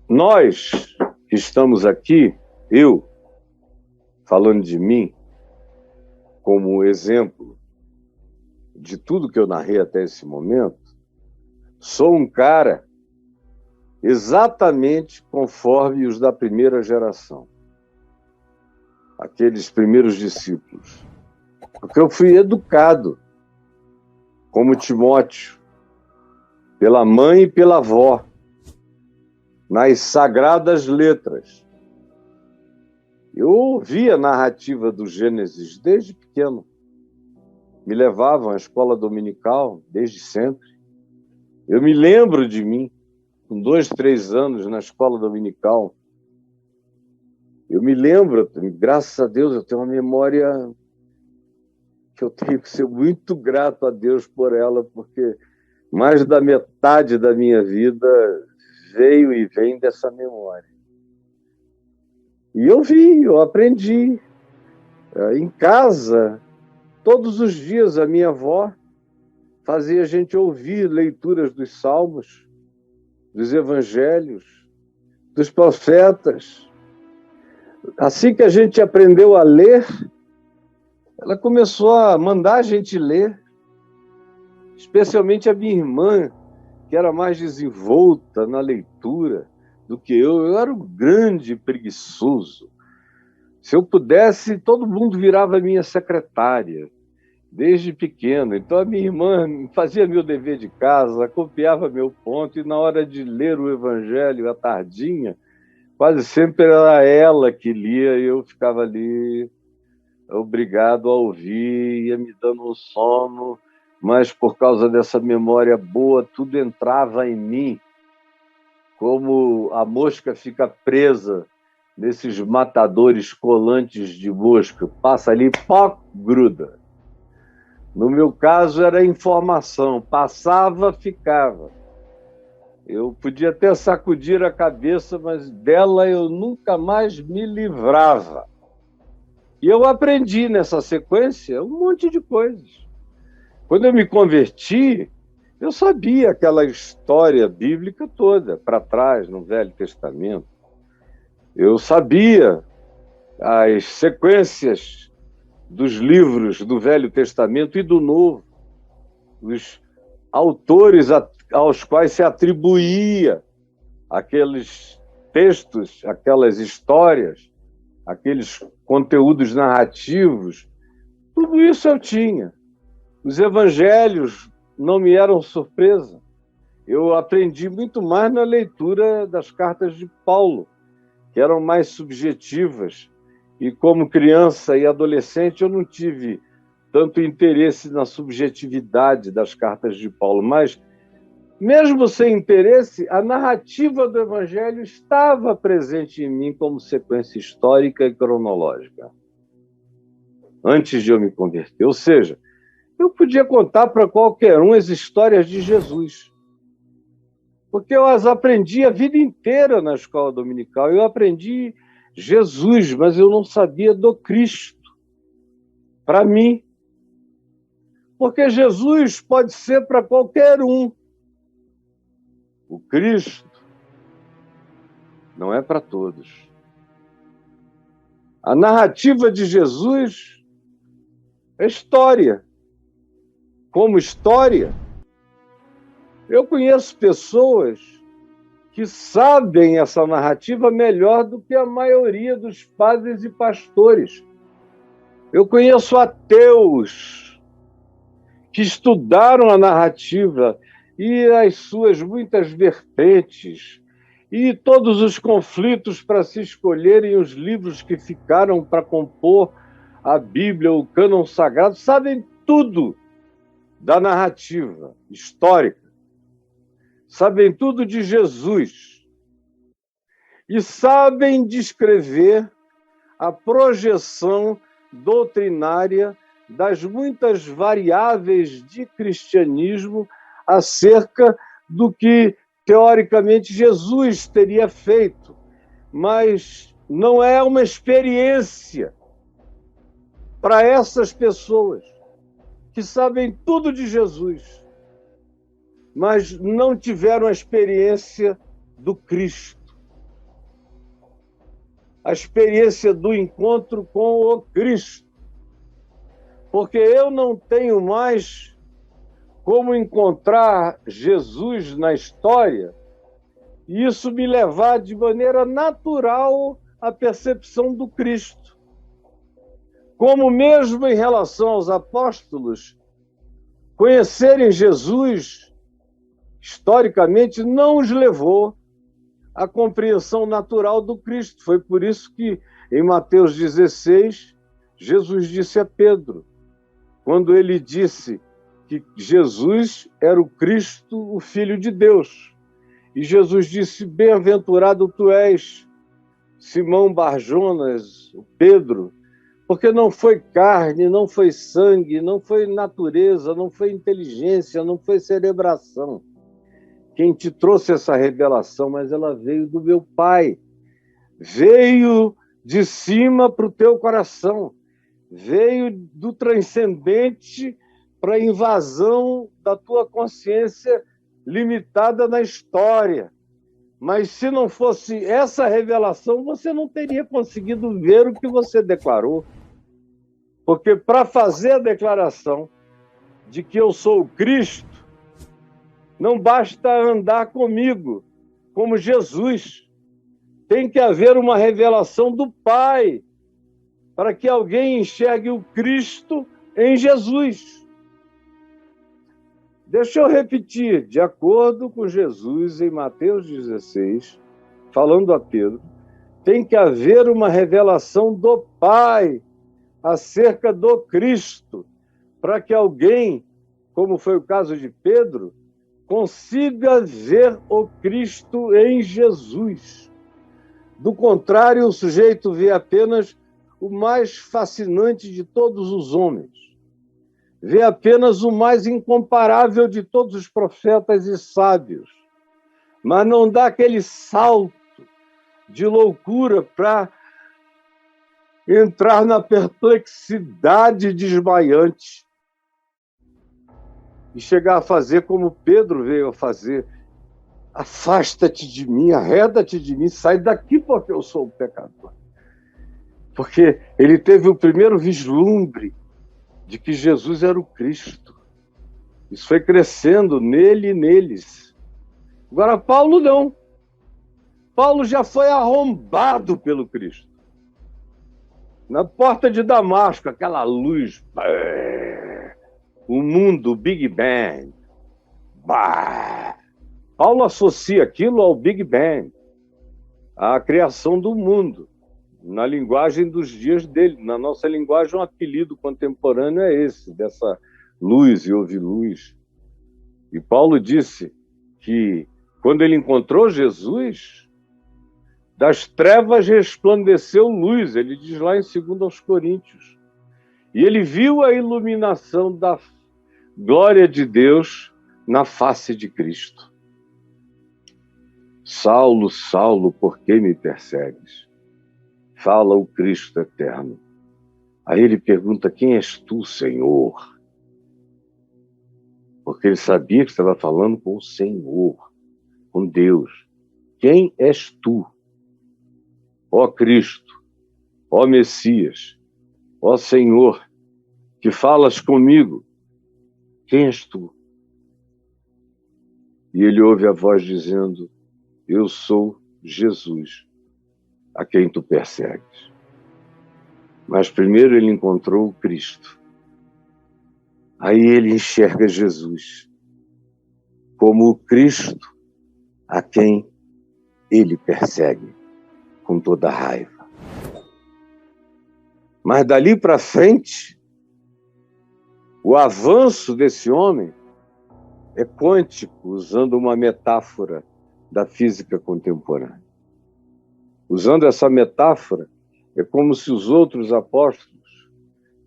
A: Nós que estamos aqui, eu, falando de mim, como exemplo de tudo que eu narrei até esse momento, sou um cara exatamente conforme os da primeira geração, aqueles primeiros discípulos, porque eu fui educado como Timóteo, pela mãe e pela avó, nas sagradas letras. Eu ouvia a narrativa do Gênesis desde pequeno. Me levavam à escola dominical desde sempre. Eu me lembro de mim, com 2, 3 anos, na escola dominical. Eu me lembro, graças a Deus, eu tenho uma memória que eu tenho que ser muito grato a Deus por ela, porque mais da metade da minha vida veio e vem dessa memória. E eu aprendi. Em casa, todos os dias, a minha avó fazia a gente ouvir leituras dos salmos, dos evangelhos, dos profetas. Assim que a gente aprendeu a ler, ela começou a mandar a gente ler, especialmente a minha irmã, que era mais desenvolta na leitura do que eu. Eu era um grande preguiçoso. Se eu pudesse, todo mundo virava minha secretária, desde pequeno. Então a minha irmã fazia meu dever de casa, copiava meu ponto, e na hora de ler o Evangelho à tardinha, quase sempre era ela que lia e eu ficava ali obrigado a ouvir, ia me dando um sono, mas por causa dessa memória boa, tudo entrava em mim, como a mosca fica presa nesses matadores colantes de mosca, passa ali, pó, gruda. No meu caso era informação, passava, ficava. Eu podia até sacudir a cabeça, mas dela eu nunca mais me livrava. E eu aprendi nessa sequência um monte de coisas. Quando eu me converti, eu sabia aquela história bíblica toda, para trás, no Velho Testamento. Eu sabia as sequências dos livros do Velho Testamento e do Novo, os autores aos quais se atribuía aqueles textos, aquelas histórias, aqueles conteúdos narrativos, tudo isso eu tinha. Os evangelhos não me eram surpresa. Eu aprendi muito mais na leitura das cartas de Paulo, que eram mais subjetivas. E como criança e adolescente eu não tive tanto interesse na subjetividade das cartas de Paulo, mas mesmo sem interesse, a narrativa do Evangelho estava presente em mim como sequência histórica e cronológica, antes de eu me converter. Ou seja, eu podia contar para qualquer um as histórias de Jesus, porque eu as aprendi a vida inteira na escola dominical. Eu aprendi Jesus, mas eu não sabia do Cristo, para mim. Porque Jesus pode ser para qualquer um. O Cristo não é para todos. A narrativa de Jesus é história. Como história, eu conheço pessoas que sabem essa narrativa melhor do que a maioria dos padres e pastores. Eu conheço ateus que estudaram a narrativa e as suas muitas vertentes, e todos os conflitos para se escolherem os livros que ficaram para compor a Bíblia, o cânon sagrado, sabem tudo da narrativa histórica, sabem tudo de Jesus e sabem descrever a projeção doutrinária das muitas variáveis de cristianismo acerca do que, teoricamente, Jesus teria feito, mas não é uma experiência para essas pessoas que sabem tudo de Jesus, mas não tiveram a experiência do Cristo, a experiência do encontro com o Cristo. Porque eu não tenho mais como encontrar Jesus na história e isso me levar de maneira natural à percepção do Cristo. Como mesmo em relação aos apóstolos, conhecerem Jesus, historicamente, não os levou à compreensão natural do Cristo. Foi por isso que, em Mateus 16, Jesus disse a Pedro, quando ele disse que Jesus era o Cristo, o Filho de Deus. E Jesus disse, bem-aventurado tu és, Simão Barjonas, Pedro, porque não foi carne, não foi sangue, não foi natureza, não foi inteligência, não foi cerebração quem te trouxe essa revelação, mas ela veio do meu Pai. Veio de cima para o teu coração. Veio do transcendente para a invasão da tua consciência limitada na história. Mas se não fosse essa revelação, você não teria conseguido ver o que você declarou. Porque para fazer a declaração de que eu sou o Cristo, não basta andar comigo, como Jesus. Tem que haver uma revelação do Pai, para que alguém enxergue o Cristo em Jesus. Deixa eu repetir, de acordo com Jesus, em Mateus 16, falando a Pedro, tem que haver uma revelação do Pai acerca do Cristo, para que alguém, como foi o caso de Pedro, consiga ver o Cristo em Jesus. Do contrário, o sujeito vê apenas o mais fascinante de todos os homens. Vê apenas o mais incomparável de todos os profetas e sábios. Mas não dá aquele salto de loucura para entrar na perplexidade desmaiante e chegar a fazer como Pedro veio a fazer. Afasta-te de mim, arreda-te de mim, sai daqui porque eu sou um pecador. Porque ele teve o primeiro vislumbre de que Jesus era o Cristo. Isso foi crescendo nele e neles. Agora, Paulo não. Paulo já foi arrombado pelo Cristo. Na porta de Damasco, aquela luz, o mundo, o Big Bang. Paulo associa aquilo ao Big Bang, à criação do mundo, na linguagem dos dias dele. Na nossa linguagem, um apelido contemporâneo é esse, dessa luz, e houve luz. E Paulo disse que, quando ele encontrou Jesus, das trevas resplandeceu luz, ele diz lá em 2 Coríntios. E ele viu a iluminação da glória de Deus na face de Cristo. Saulo, Saulo, por que me persegues? Fala o Cristo eterno. Aí ele pergunta, quem és tu, Senhor? Porque ele sabia que estava falando com o Senhor, com Deus. Quem és tu? Ó Cristo, ó Messias, ó Senhor, que falas comigo, quem és tu? E ele ouve a voz dizendo, eu sou Jesus, a quem tu persegues. Mas primeiro ele encontrou o Cristo. Aí ele enxerga Jesus como o Cristo a quem ele persegue com toda raiva. Mas dali para frente, O avanço desse homem é quântico, usando uma metáfora da física contemporânea. Usando essa metáfora, é como se os outros apóstolos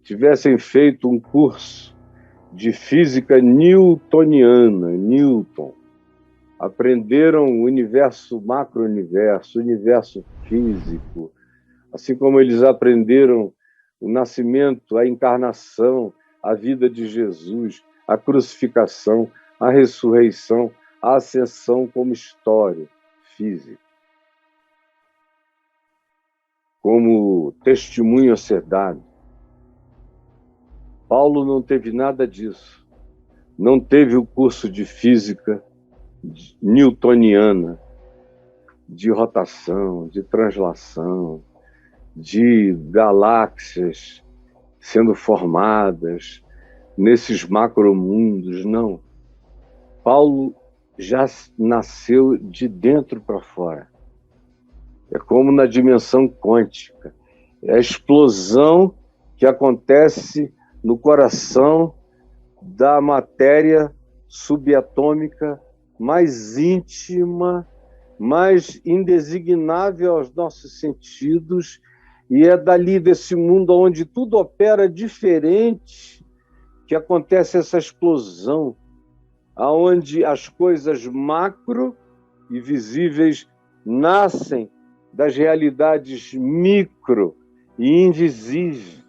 A: tivessem feito um curso de física newtoniana, Newton. Aprenderam o universo, macro-universo, o universo físico, assim como eles aprenderam o nascimento, a encarnação, a vida de Jesus, a crucificação, a ressurreição, a ascensão como história física. Como testemunho a ser dado. Paulo não teve nada disso. Não teve o curso de física newtoniana, de rotação, de translação, de galáxias sendo formadas nesses macromundos, não. Paulo já nasceu de dentro para fora. É como na dimensão quântica. É a explosão que acontece no coração da matéria subatômica mais íntima, mais indesignável aos nossos sentidos, e é dali, desse mundo onde tudo opera diferente, que acontece essa explosão, aonde as coisas macro e visíveis nascem das realidades micro e invisíveis.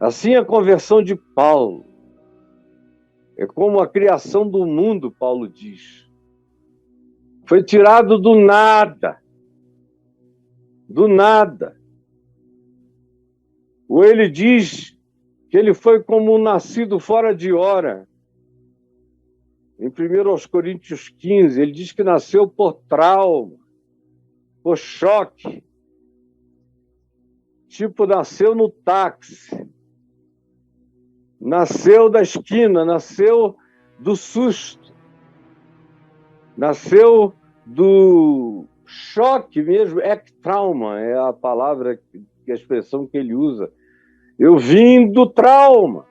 A: Assim, a conversão de Paulo é como a criação do mundo, Paulo diz. Foi tirado do nada. Do nada. Ou ele diz que ele foi como um nascido fora de hora. Em 1 Coríntios 15, ele diz que nasceu por trauma, por choque. Tipo, nasceu no táxi. Nasceu da esquina, nasceu do susto. Nasceu do choque mesmo. Trauma é a palavra, a expressão que ele usa. Eu vim do trauma.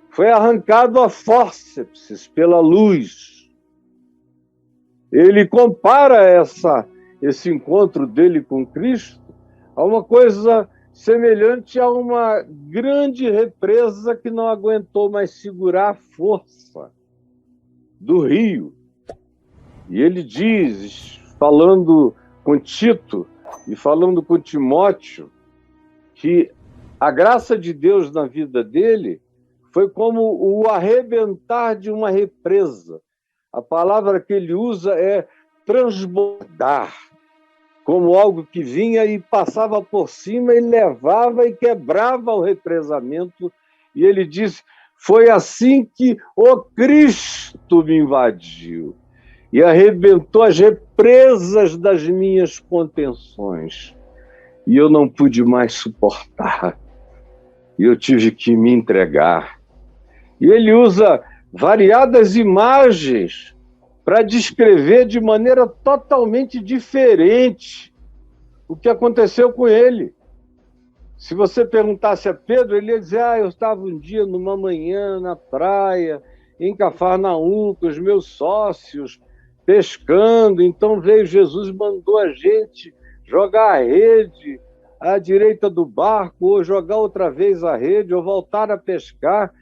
A: Foi arrancado a fórceps pela luz. Ele compara esse encontro dele com Cristo a uma coisa semelhante a uma grande represa que não aguentou mais segurar a força do rio. E ele diz, falando com Tito e falando com Timóteo, que a graça de Deus na vida dele foi como o arrebentar de uma represa. A palavra que ele usa é transbordar, como algo que vinha e passava por cima e levava e quebrava o represamento. E ele disse, foi assim que o Cristo me invadiu e arrebentou as represas das minhas contenções. E eu não pude mais suportar. E eu tive que me entregar. E ele usa variadas imagens para descrever de maneira totalmente diferente o que aconteceu com ele. Se você perguntasse a Pedro, ele ia dizer, eu estava um dia numa manhã na praia, em Cafarnaum, com os meus sócios, pescando, então veio Jesus e mandou a gente jogar a rede à direita do barco, ou jogar outra vez a rede, ou voltar a pescar,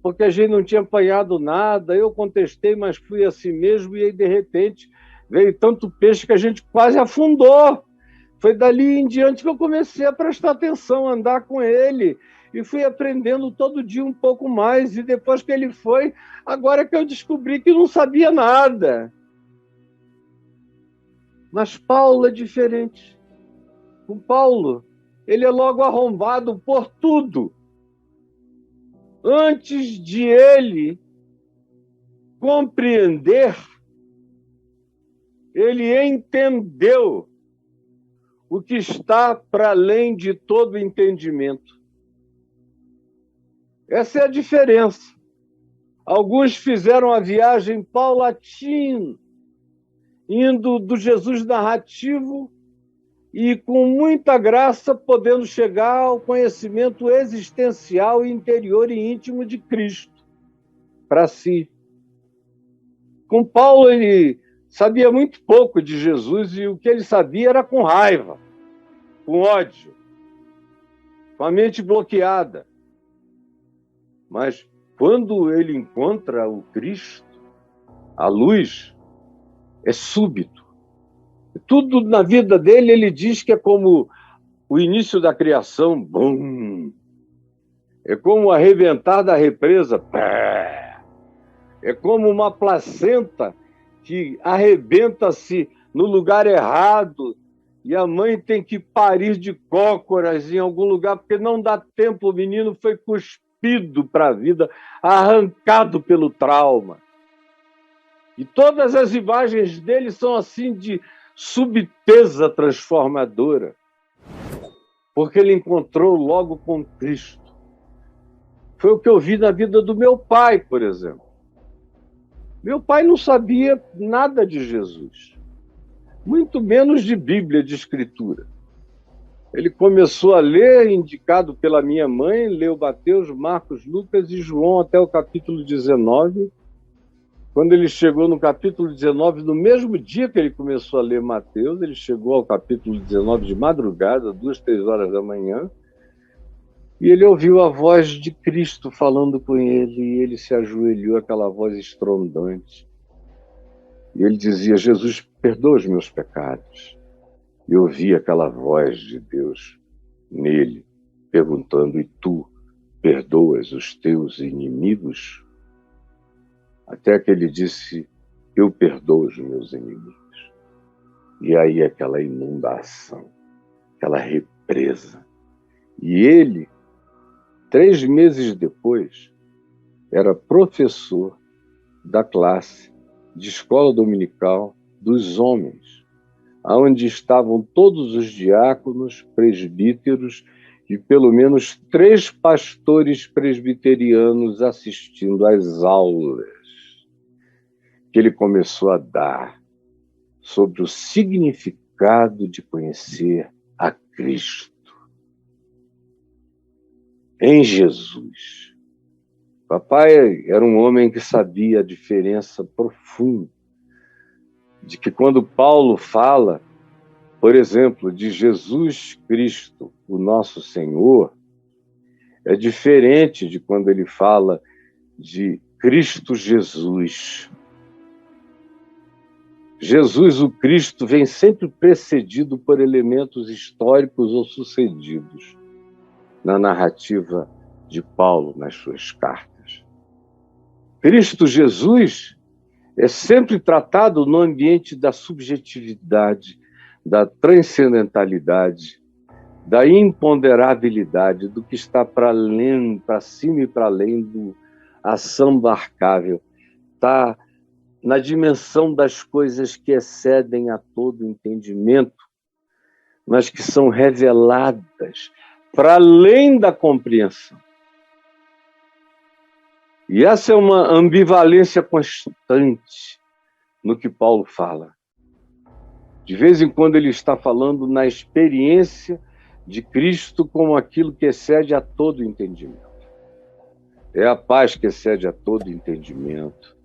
A: porque a gente não tinha apanhado nada. Eu contestei, mas fui assim mesmo, e aí, de repente, veio tanto peixe que a gente quase afundou. Foi dali em diante que eu comecei a prestar atenção, a andar com ele, e fui aprendendo todo dia um pouco mais, e depois que ele foi, agora que eu descobri que não sabia nada. Mas Paulo é diferente. O Paulo, ele é logo arrombado por tudo. Antes de ele compreender, ele entendeu o que está para além de todo entendimento. Essa é a diferença. Alguns fizeram a viagem paulatina, indo do Jesus narrativo e com muita graça podendo chegar ao conhecimento existencial, interior e íntimo de Cristo para si. Com Paulo, ele sabia muito pouco de Jesus e o que ele sabia era com raiva, com ódio, com a mente bloqueada. Mas quando ele encontra o Cristo, a luz é súbito. Tudo na vida dele, ele diz que é como o início da criação, bum. É como o arrebentar da represa, pé. É como uma placenta que arrebenta-se no lugar errado e a mãe tem que parir de cócoras em algum lugar, porque não dá tempo, o menino foi cuspido para a vida, arrancado pelo trauma. E todas as imagens dele são assim de subteza transformadora, porque ele encontrou logo com Cristo. Foi o que eu vi na vida do meu pai, por exemplo. Meu pai não sabia nada de Jesus, muito menos de Bíblia, de Escritura. Ele começou a ler, indicado pela minha mãe, leu Mateus, Marcos, Lucas e João até o capítulo 19. Quando ele chegou no capítulo 19, no mesmo dia que ele começou a ler Mateus, ele chegou ao capítulo 19 de madrugada, 2, 3 horas da manhã, e ele ouviu a voz de Cristo falando com ele, e ele se ajoelhou, aquela voz estrondante. E ele dizia: Jesus, perdoa os meus pecados. E eu ouvi aquela voz de Deus nele, perguntando: e tu perdoas os teus inimigos? Até que ele disse: eu perdoo os meus inimigos. E aí aquela inundação, aquela represa. E ele, 3 meses depois, era professor da classe de escola dominical dos homens, onde estavam todos os diáconos, presbíteros e pelo menos 3 pastores presbiterianos assistindo às aulas que ele começou a dar sobre o significado de conhecer a Cristo em Jesus. Papai era um homem que sabia a diferença profunda de que quando Paulo fala, por exemplo, de Jesus Cristo, o nosso Senhor, é diferente de quando ele fala de Cristo Jesus. Jesus, o Cristo, vem sempre precedido por elementos históricos ou sucedidos na narrativa de Paulo nas suas cartas. Cristo Jesus é sempre tratado no ambiente da subjetividade, da transcendentalidade, da imponderabilidade, do que está para além, para cima e para além do assambarcável. Está na dimensão das coisas que excedem a todo entendimento, mas que são reveladas para além da compreensão. E essa é uma ambivalência constante no que Paulo fala. De vez em quando ele está falando na experiência de Cristo como aquilo que excede a todo entendimento. É a paz que excede a todo entendimento.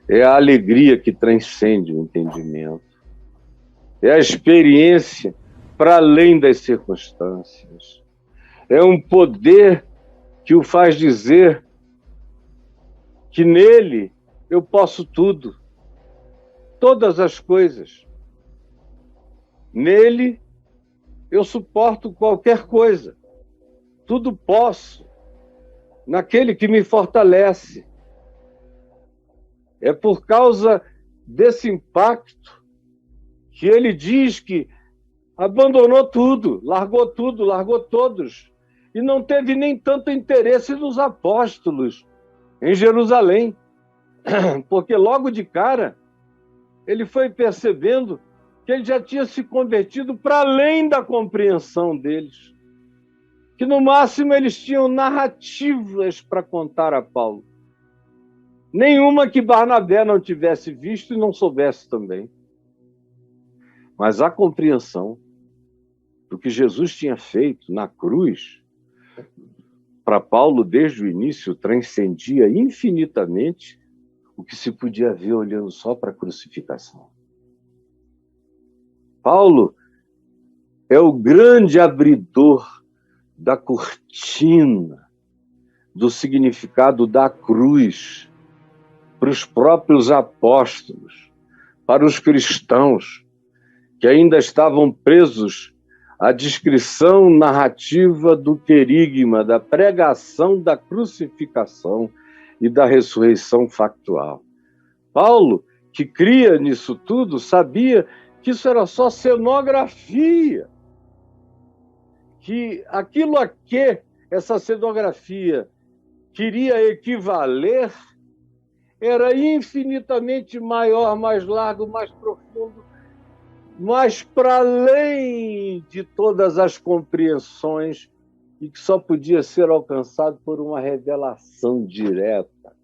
A: É a alegria que transcende o entendimento. É a experiência para além das circunstâncias. É um poder que o faz dizer que nele eu posso tudo, todas as coisas. Nele eu suporto qualquer coisa, tudo posso, naquele que me fortalece. É por causa desse impacto que ele diz que abandonou tudo, largou todos, e não teve nem tanto interesse nos apóstolos em Jerusalém, porque logo de cara ele foi percebendo que ele já tinha se convertido para além da compreensão deles, que no máximo eles tinham narrativas para contar a Paulo, nenhuma que Barnabé não tivesse visto e não soubesse também. Mas a compreensão do que Jesus tinha feito na cruz, para Paulo, desde o início, transcendia infinitamente o que se podia ver olhando só para a crucificação. Paulo é o grande abridor da cortina do significado da cruz para os próprios apóstolos, para os cristãos que ainda estavam presos à descrição narrativa do querigma, da pregação da crucificação e da ressurreição factual. Paulo, que cria nisso tudo, sabia que isso era só cenografia, que aquilo a que essa cenografia queria equivaler era infinitamente maior, mais largo, mais profundo, mais para além de todas as compreensões e que só podia ser alcançado por uma revelação direta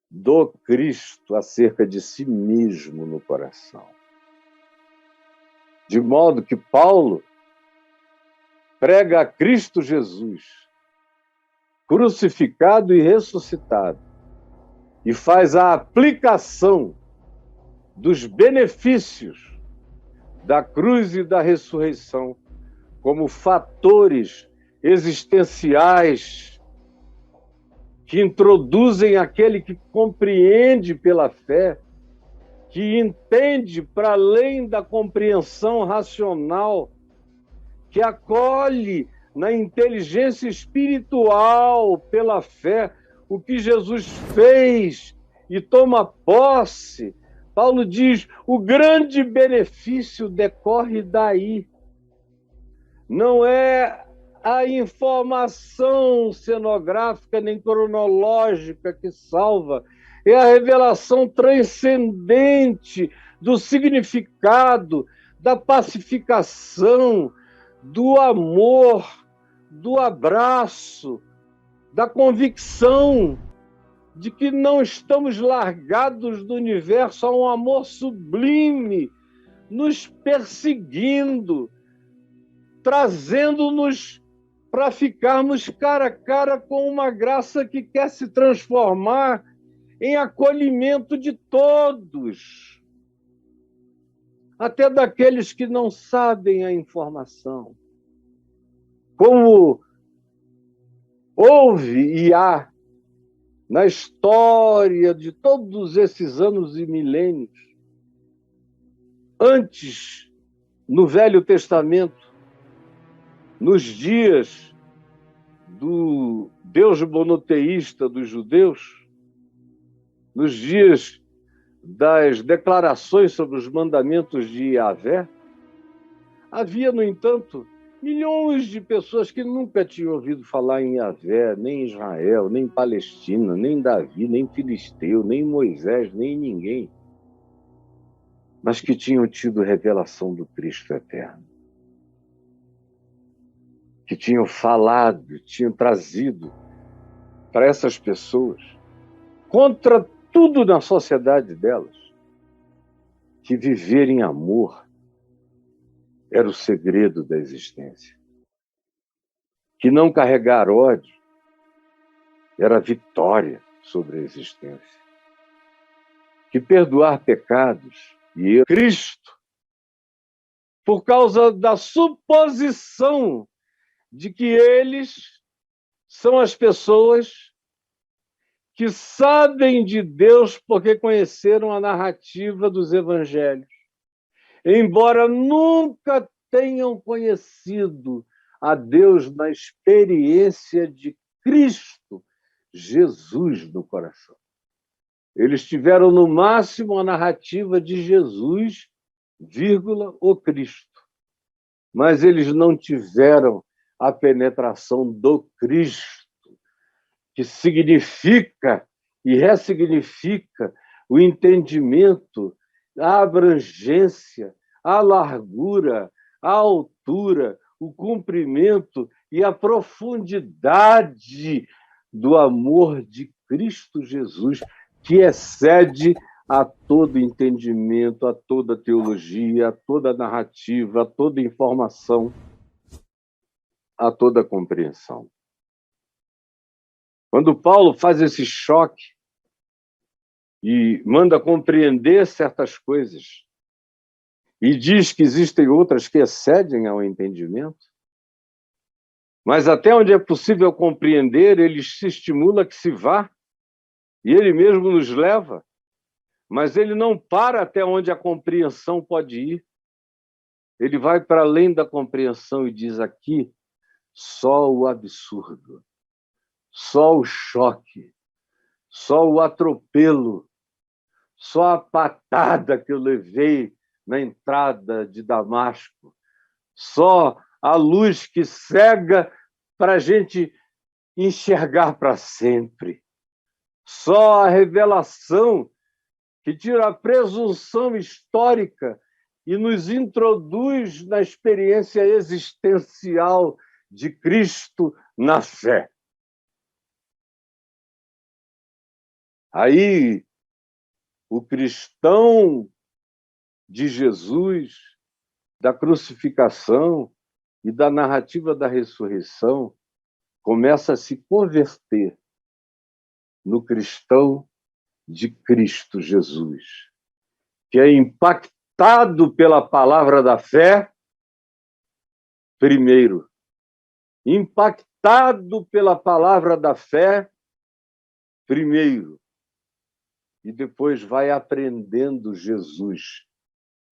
A: do Cristo acerca de si mesmo no coração. De modo que Paulo prega a Cristo Jesus, crucificado e ressuscitado, e faz a aplicação dos benefícios da cruz e da ressurreição como fatores existenciais que introduzem aquele que compreende pela fé, que entende para além da compreensão racional, que acolhe na inteligência espiritual pela fé o que Jesus fez e toma posse. Paulo diz, o grande benefício decorre daí. Não é a informação cenográfica nem cronológica que salva, é a revelação transcendente do significado, da pacificação, do amor, do abraço, da convicção de que não estamos largados do universo a um amor sublime, nos perseguindo, trazendo-nos para ficarmos cara a cara com uma graça que quer se transformar em acolhimento de todos, até daqueles que não sabem a informação. Como houve e há na história de todos esses anos e milênios, antes, no Velho Testamento, nos dias do Deus monoteísta dos judeus, nos dias das declarações sobre os mandamentos de Yahvé, havia, no entanto, milhões de pessoas que nunca tinham ouvido falar em Yahvé, nem Israel, nem Palestina, nem Davi, nem Filisteu, nem Moisés, nem ninguém, mas que tinham tido revelação do Cristo eterno, que tinham falado, tinham trazido para essas pessoas, contra tudo na sociedade delas, que viver em amor era o segredo da existência. Que não carregar ódio era a vitória sobre a existência. Que perdoar pecados e Cristo, por causa da suposição de que eles são as pessoas que sabem de Deus porque conheceram a narrativa dos evangelhos, embora nunca tenham conhecido a Deus na experiência de Cristo Jesus no coração. Eles tiveram, no máximo, a narrativa de Jesus, vírgula, o Cristo. Mas eles não tiveram a penetração do Cristo, que significa e ressignifica o entendimento, a abrangência, a largura, a altura, o comprimento e a profundidade do amor de Cristo Jesus, que excede a todo entendimento, a toda teologia, a toda narrativa, a toda informação, a toda compreensão. Quando Paulo faz esse choque e manda compreender certas coisas e diz que existem outras que excedem ao entendimento, mas até onde é possível compreender, ele se estimula que se vá e ele mesmo nos leva, mas ele não para até onde a compreensão pode ir. Ele vai para além da compreensão e diz aqui só o absurdo, só o choque, só o atropelo, só a patada que eu levei na entrada de Damasco, só a luz que cega para a gente enxergar para sempre, só a revelação que tira a presunção histórica e nos introduz na experiência existencial de Cristo na fé. Aí, o cristão de Jesus, da crucificação e da narrativa da ressurreição, começa a se converter no cristão de Cristo Jesus, que é impactado pela palavra da fé, primeiro, impactado pela palavra da fé, primeiro, e depois vai aprendendo Jesus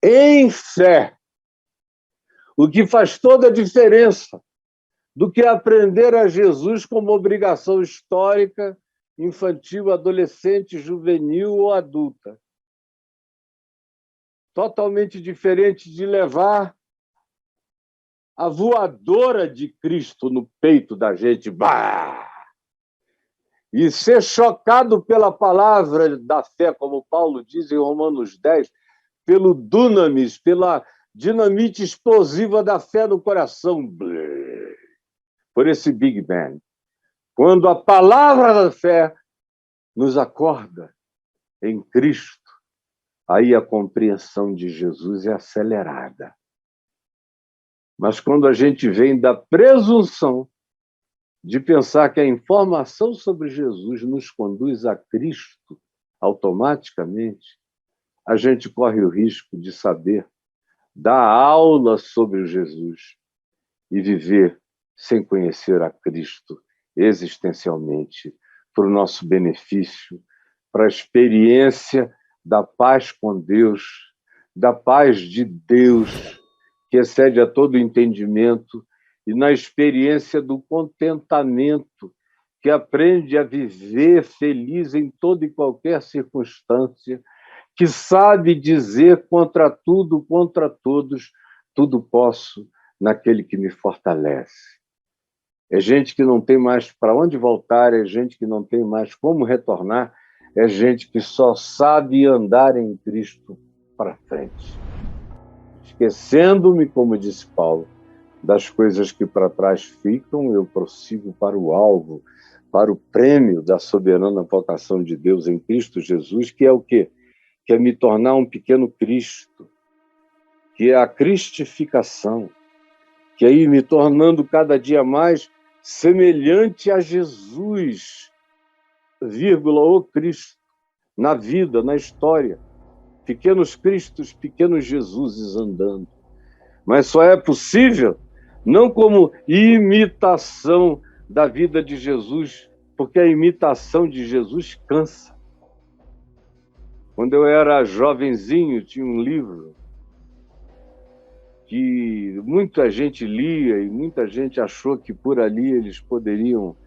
A: em fé, o que faz toda a diferença do que aprender a Jesus como obrigação histórica, infantil, adolescente, juvenil ou adulta. Totalmente diferente de levar a voadora de Cristo no peito da gente, bah! E ser chocado pela palavra da fé, como Paulo diz em Romanos 10, pelo dunamis, pela dinamite explosiva da fé no coração, por esse Big Bang. Quando a palavra da fé nos acorda em Cristo, aí a compreensão de Jesus é acelerada. Mas quando a gente vem da presunção de pensar que a informação sobre Jesus nos conduz a Cristo automaticamente, a gente corre o risco de saber dar aula sobre Jesus e viver sem conhecer a Cristo existencialmente, para o nosso benefício, para a experiência da paz com Deus, da paz de Deus, que excede a todo entendimento, e na experiência do contentamento, que aprende a viver feliz em toda e qualquer circunstância, que sabe dizer contra tudo, contra todos, tudo posso naquele que me fortalece. É gente que não tem mais para onde voltar, é gente que não tem mais como retornar, é gente que só sabe andar em Cristo para frente. Esquecendo-me, como disse Paulo, das coisas que para trás ficam, eu prossigo para o alvo, para o prêmio da soberana vocação de Deus em Cristo Jesus, que é o quê? Que é me tornar um pequeno Cristo, que é a cristificação, que é ir me tornando cada dia mais semelhante a Jesus, vírgula, o Cristo, na vida, na história. Pequenos Cristos, pequenos Jesuses andando. Mas só é possível não como imitação da vida de Jesus, porque a imitação de Jesus cansa. Quando eu era jovenzinho, tinha um livro que muita gente lia e muita gente achou que por ali eles poderiam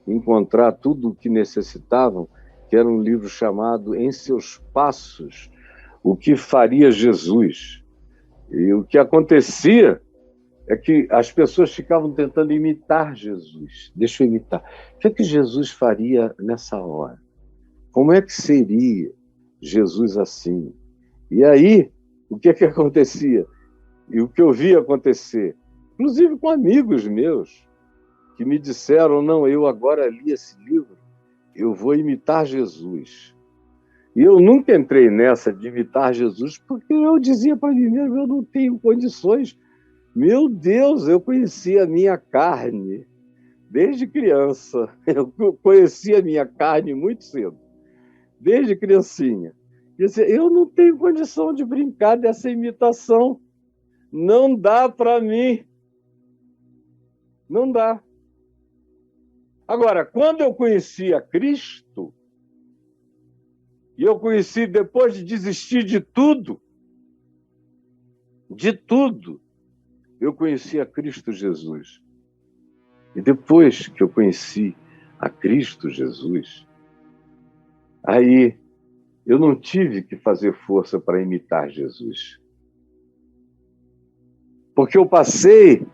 A: encontrar tudo o que necessitavam, que era um livro chamado Em Seus Passos, O que Faria Jesus. E o que acontecia é que as pessoas ficavam tentando imitar Jesus. Deixa eu imitar. O que é que Jesus faria nessa hora? Como é que seria Jesus assim? E aí, o que é que acontecia? E o que eu vi acontecer, inclusive com amigos meus, que me disseram, não, eu agora li esse livro, eu vou imitar Jesus. E eu nunca entrei nessa de imitar Jesus, porque eu dizia para mim mesmo, eu não tenho condições. Meu Deus, eu conhecia a minha carne desde criança. Eu conhecia a minha carne muito cedo, desde criancinha. Eu não tenho condição de brincar dessa imitação. Não dá para mim. Não dá. Agora, quando eu conheci a Cristo, e eu conheci depois de desistir de tudo, eu conheci a Cristo Jesus. E depois que eu conheci a Cristo Jesus, aí eu não tive que fazer força para imitar Jesus. Porque eu passei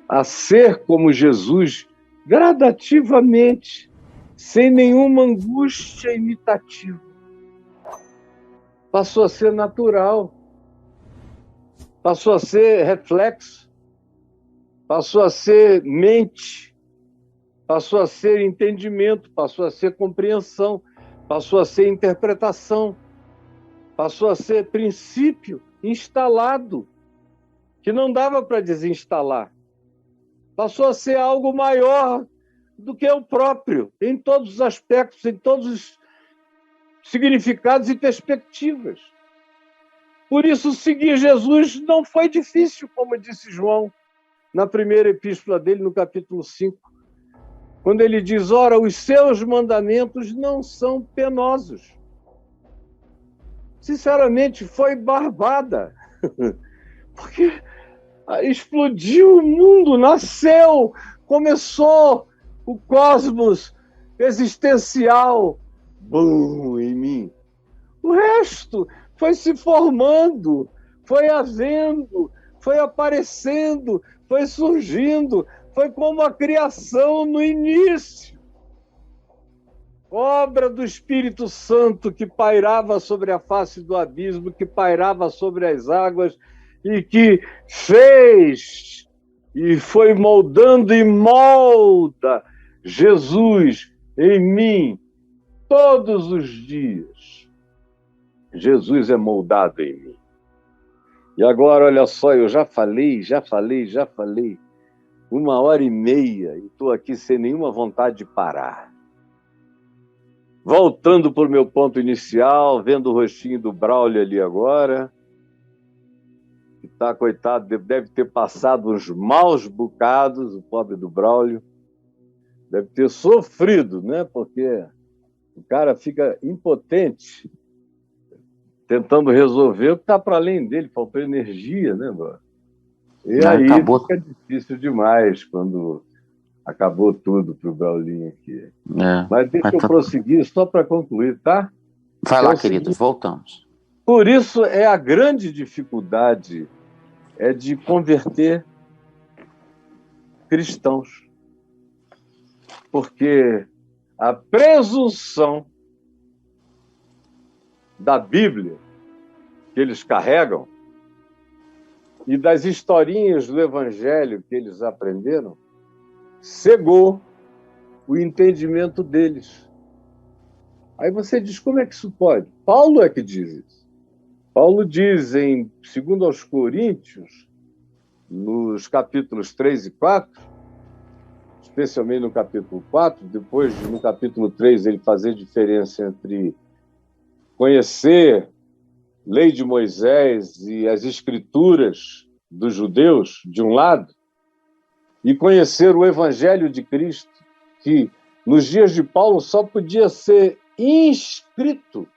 A: a ser como Jesus gradativamente, sem nenhuma angústia imitativa. Passou a ser natural, passou a ser reflexo, passou a ser mente, passou a ser entendimento, passou a ser compreensão, passou a ser interpretação, passou a ser princípio instalado, que não dava para desinstalar. Passou a ser algo maior do que o próprio, em todos os aspectos, em todos os significados e perspectivas. Por isso, seguir Jesus não foi difícil, como disse João, na primeira epístola dele, no capítulo 5, quando ele diz, ora, os seus mandamentos não são penosos. Sinceramente, foi barbada, porque explodiu o mundo, nasceu, começou o cosmos existencial, bum, em mim. O resto foi se formando, foi havendo, foi aparecendo, foi surgindo, foi como a criação no início. Obra do Espírito Santo que pairava sobre a face do abismo, que pairava sobre as águas e que fez e foi moldando e molda Jesus em mim todos os dias. Jesus é moldado em mim. E agora, olha só, eu já falei, 1h30 e estou aqui sem nenhuma vontade de parar. Voltando para o meu ponto inicial, vendo o rostinho do Braulio ali agora, que está, coitado, deve ter passado uns maus bocados, o pobre do Braulio. Deve ter sofrido, né? Porque o cara fica impotente, tentando resolver o que está para além dele, faltou energia, né, mano? E aí acabou. Fica difícil demais quando acabou tudo para o Braulinho aqui. Mas deixa eu prosseguir só para concluir, tá?
B: Vai lá, queridos, voltamos.
A: Por isso é a grande dificuldade de converter cristãos. Porque a presunção da Bíblia que eles carregam e das historinhas do Evangelho que eles aprenderam cegou o entendimento deles. Aí você diz, como é que isso pode? Paulo é que diz isso. Paulo diz em 2 aos Coríntios, nos capítulos 3 e 4, especialmente no capítulo 4, depois no capítulo 3 ele fazer diferença entre conhecer lei de Moisés e as escrituras dos judeus, de um lado, e conhecer o Evangelho de Cristo, que nos dias de Paulo só podia ser inscrito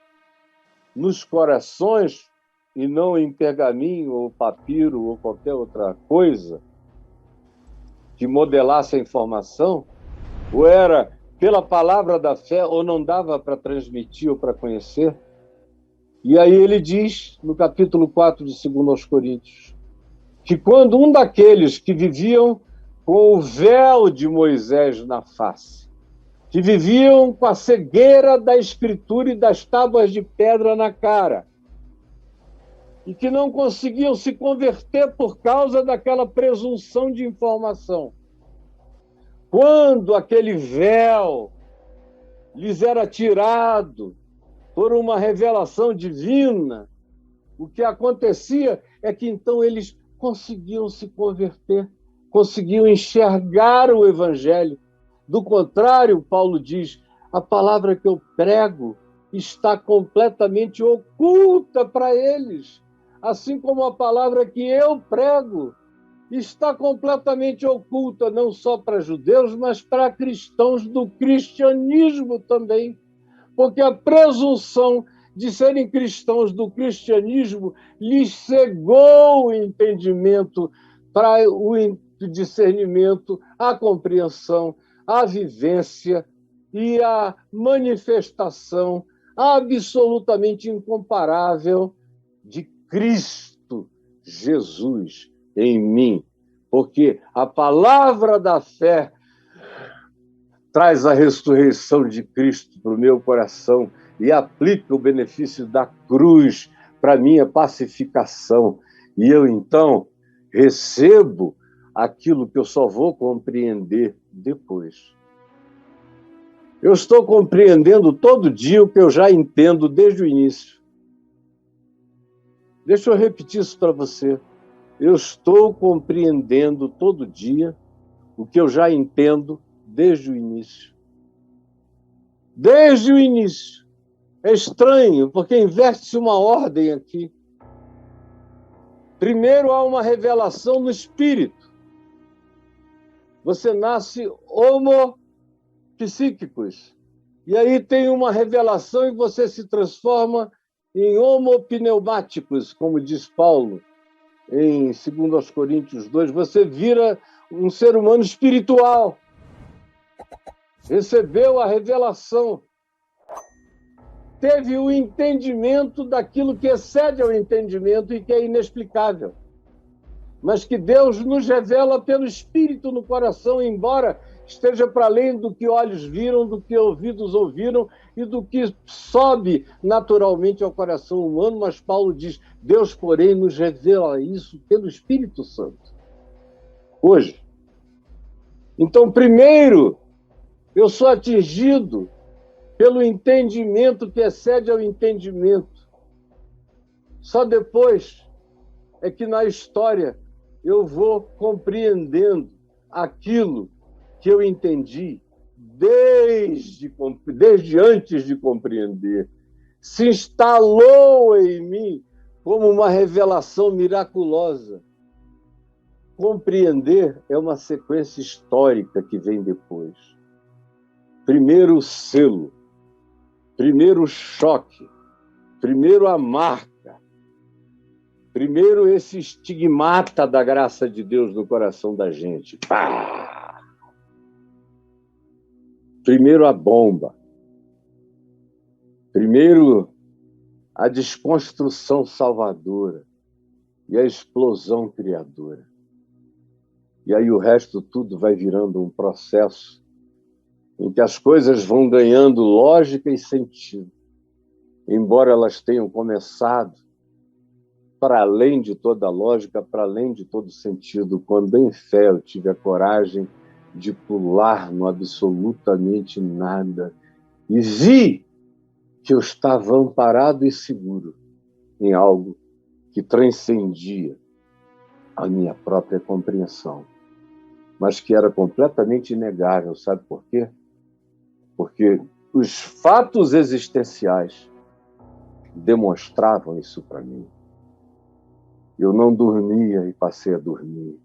A: nos corações e não em pergaminho ou papiro ou qualquer outra coisa que modelasse a informação, ou era pela palavra da fé ou não dava para transmitir ou para conhecer. E aí ele diz, no capítulo 4 de 2 aos Coríntios, que quando um daqueles que viviam com o véu de Moisés na face, que viviam com a cegueira da Escritura e das tábuas de pedra na cara, e que não conseguiam se converter por causa daquela presunção de informação, quando aquele véu lhes era tirado por uma revelação divina, o que acontecia é que então eles conseguiam se converter, conseguiam enxergar o Evangelho. Do contrário, Paulo diz, a palavra que eu prego está completamente oculta para eles, assim como a palavra que eu prego está completamente oculta, não só para judeus, mas para cristãos do cristianismo também, porque a presunção de serem cristãos do cristianismo lhes cegou o entendimento para o discernimento, a compreensão, a vivência e a manifestação absolutamente incomparável de Cristo Jesus em mim, porque a palavra da fé traz a ressurreição de Cristo para o meu coração e aplica o benefício da cruz para a minha pacificação. E eu, então, recebo aquilo que eu só vou compreender depois. Eu estou compreendendo todo dia o que eu já entendo desde o início. Deixa eu repetir isso para você. Eu estou compreendendo todo dia o que eu já entendo desde o início. Desde o início. É estranho, porque inverte-se uma ordem aqui. Primeiro há uma revelação no espírito. Você nasce homo psíquicos. E aí tem uma revelação e você se transforma em homo pneumáticos, como diz Paulo em 2 Coríntios 2. Você vira um ser humano espiritual. Recebeu a revelação. Teve o entendimento daquilo que excede ao entendimento e que é inexplicável. Mas que Deus nos revela pelo Espírito no coração, embora esteja para além do que olhos viram, do que ouvidos ouviram e do que sobe naturalmente ao coração humano. Mas Paulo diz, Deus, porém, nos revela isso pelo Espírito Santo. Hoje. Então, primeiro, eu sou atingido pelo entendimento que excede ao entendimento. Só depois é que na história eu vou compreendendo aquilo que eu entendi desde antes de compreender. Se instalou em mim como uma revelação miraculosa. Compreender é uma sequência histórica que vem depois. Primeiro o selo, primeiro o choque, primeiro a marca, primeiro esse estigmata da graça de Deus no coração da gente. Pá! Primeiro a bomba, primeiro a desconstrução salvadora e a explosão criadora. E aí o resto tudo vai virando um processo em que as coisas vão ganhando lógica e sentido, embora elas tenham começado para além de toda lógica, para além de todo sentido, quando em fé eu tive a coragem de pular no absolutamente nada e vi que eu estava amparado e seguro em algo que transcendia a minha própria compreensão, mas que era completamente inegável. Sabe por quê? Porque os fatos existenciais demonstravam isso para mim. Eu não dormia e passei a dormir.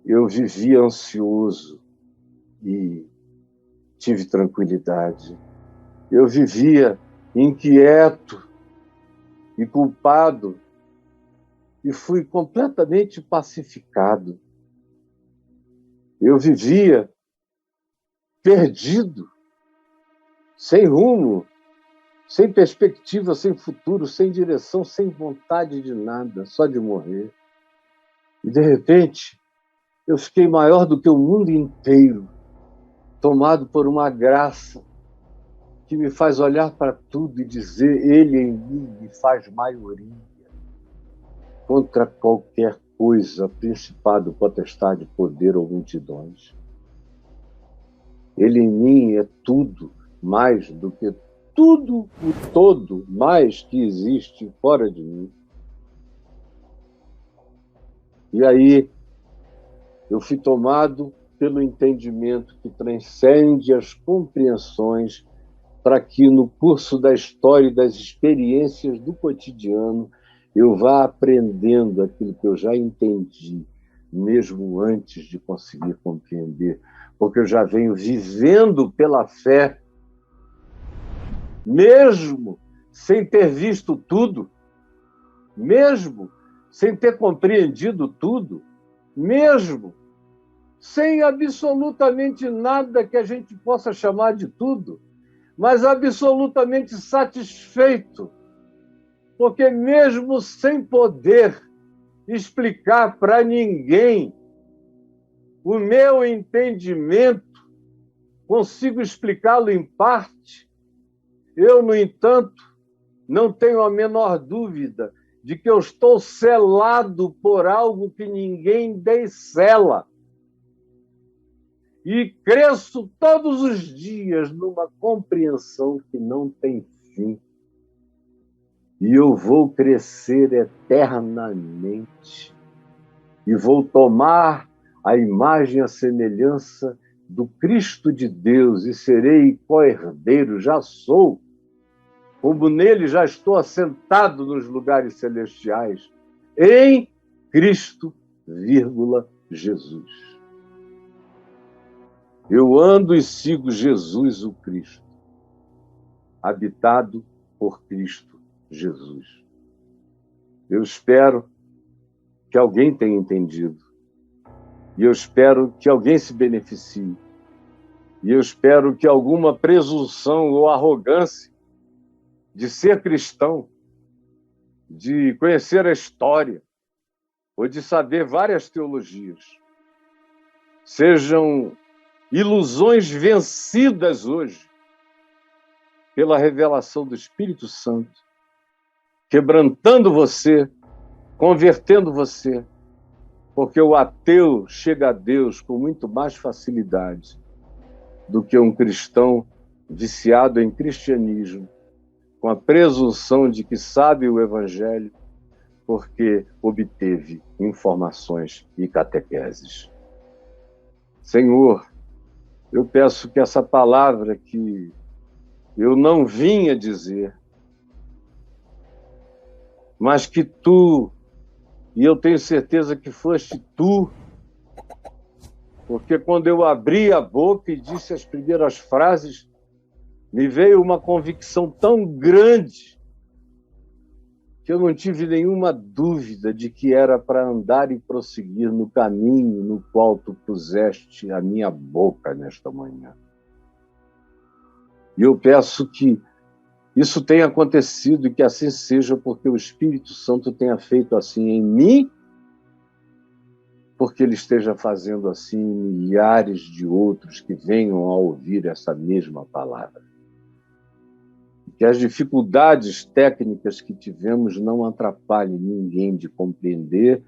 A: Eu vivia ansioso e tive tranquilidade. Eu vivia inquieto e culpado e fui completamente pacificado. Eu vivia perdido, sem rumo, sem perspectiva, sem futuro, sem direção, sem vontade de nada, só de morrer. E, de repente, eu fiquei maior do que o mundo inteiro, tomado por uma graça que me faz olhar para tudo e dizer, Ele em mim me faz maioria contra qualquer coisa, principado, potestade, poder ou multidões. Ele em mim é tudo mais do que tudo o todo mais que existe fora de mim. E aí eu fui tomado pelo entendimento que transcende as compreensões, para que no curso da história e das experiências do cotidiano eu vá aprendendo aquilo que eu já entendi, mesmo antes de conseguir compreender, porque eu já venho vivendo pela fé, mesmo sem ter visto tudo, mesmo sem ter compreendido tudo, mesmo sem absolutamente nada que a gente possa chamar de tudo, mas absolutamente satisfeito, porque mesmo sem poder explicar para ninguém o meu entendimento, consigo explicá-lo em parte. Eu, no entanto, não tenho a menor dúvida de que eu estou selado por algo que ninguém descela. E cresço todos os dias numa compreensão que não tem fim. E eu vou crescer eternamente. E vou tomar a imagem e a semelhança do Cristo de Deus e serei co-herdeiro, já sou, como nele já estou assentado nos lugares celestiais, em Cristo, Jesus. Eu ando e sigo Jesus, o Cristo, habitado por Cristo Jesus. Eu espero que alguém tenha entendido. E eu espero que alguém se beneficie. E eu espero que alguma presunção ou arrogância de ser cristão, de conhecer a história, ou de saber várias teologias, sejam ilusões vencidas hoje pela revelação do Espírito Santo, quebrantando você, convertendo você, porque o ateu chega a Deus com muito mais facilidade do que um cristão viciado em cristianismo, com a presunção de que sabe o Evangelho, porque obteve informações e catequeses. Senhor, eu peço que essa palavra que eu não vinha dizer, mas que tu, e eu tenho certeza que foste tu, porque quando eu abri a boca e disse as primeiras frases, me veio uma convicção tão grande que eu não tive nenhuma dúvida de que era para andar e prosseguir no caminho no qual tu puseste a minha boca nesta manhã. E eu peço que isso tenha acontecido e que assim seja, porque o Espírito Santo tenha feito assim em mim, porque ele esteja fazendo assim em milhares de outros que venham a ouvir essa mesma palavra. Que as dificuldades técnicas que tivemos não atrapalhem ninguém de compreender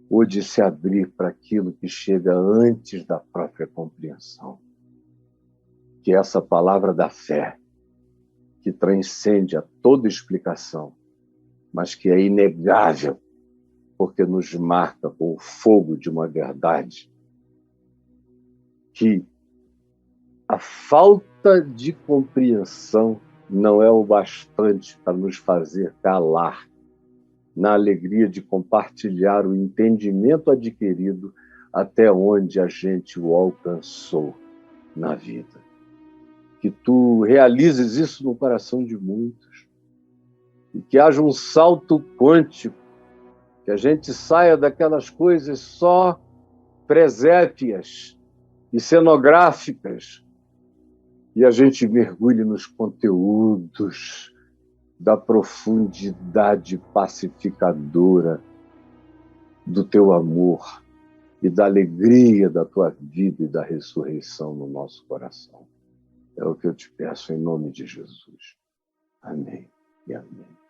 A: ou de se abrir para aquilo que chega antes da própria compreensão. Que essa palavra da fé, que transcende a toda explicação, mas que é inegável, porque nos marca com o fogo de uma verdade, que a falta de compreensão não é o bastante para nos fazer calar na alegria de compartilhar o entendimento adquirido até onde a gente o alcançou na vida. Que tu realizes isso no coração de muitos e que haja um salto quântico, que a gente saia daquelas coisas só presépias e cenográficas e a gente mergulhe nos conteúdos da profundidade pacificadora do teu amor e da alegria da tua vida e da ressurreição no nosso coração. É o que eu te peço em nome de Jesus. Amém e amém.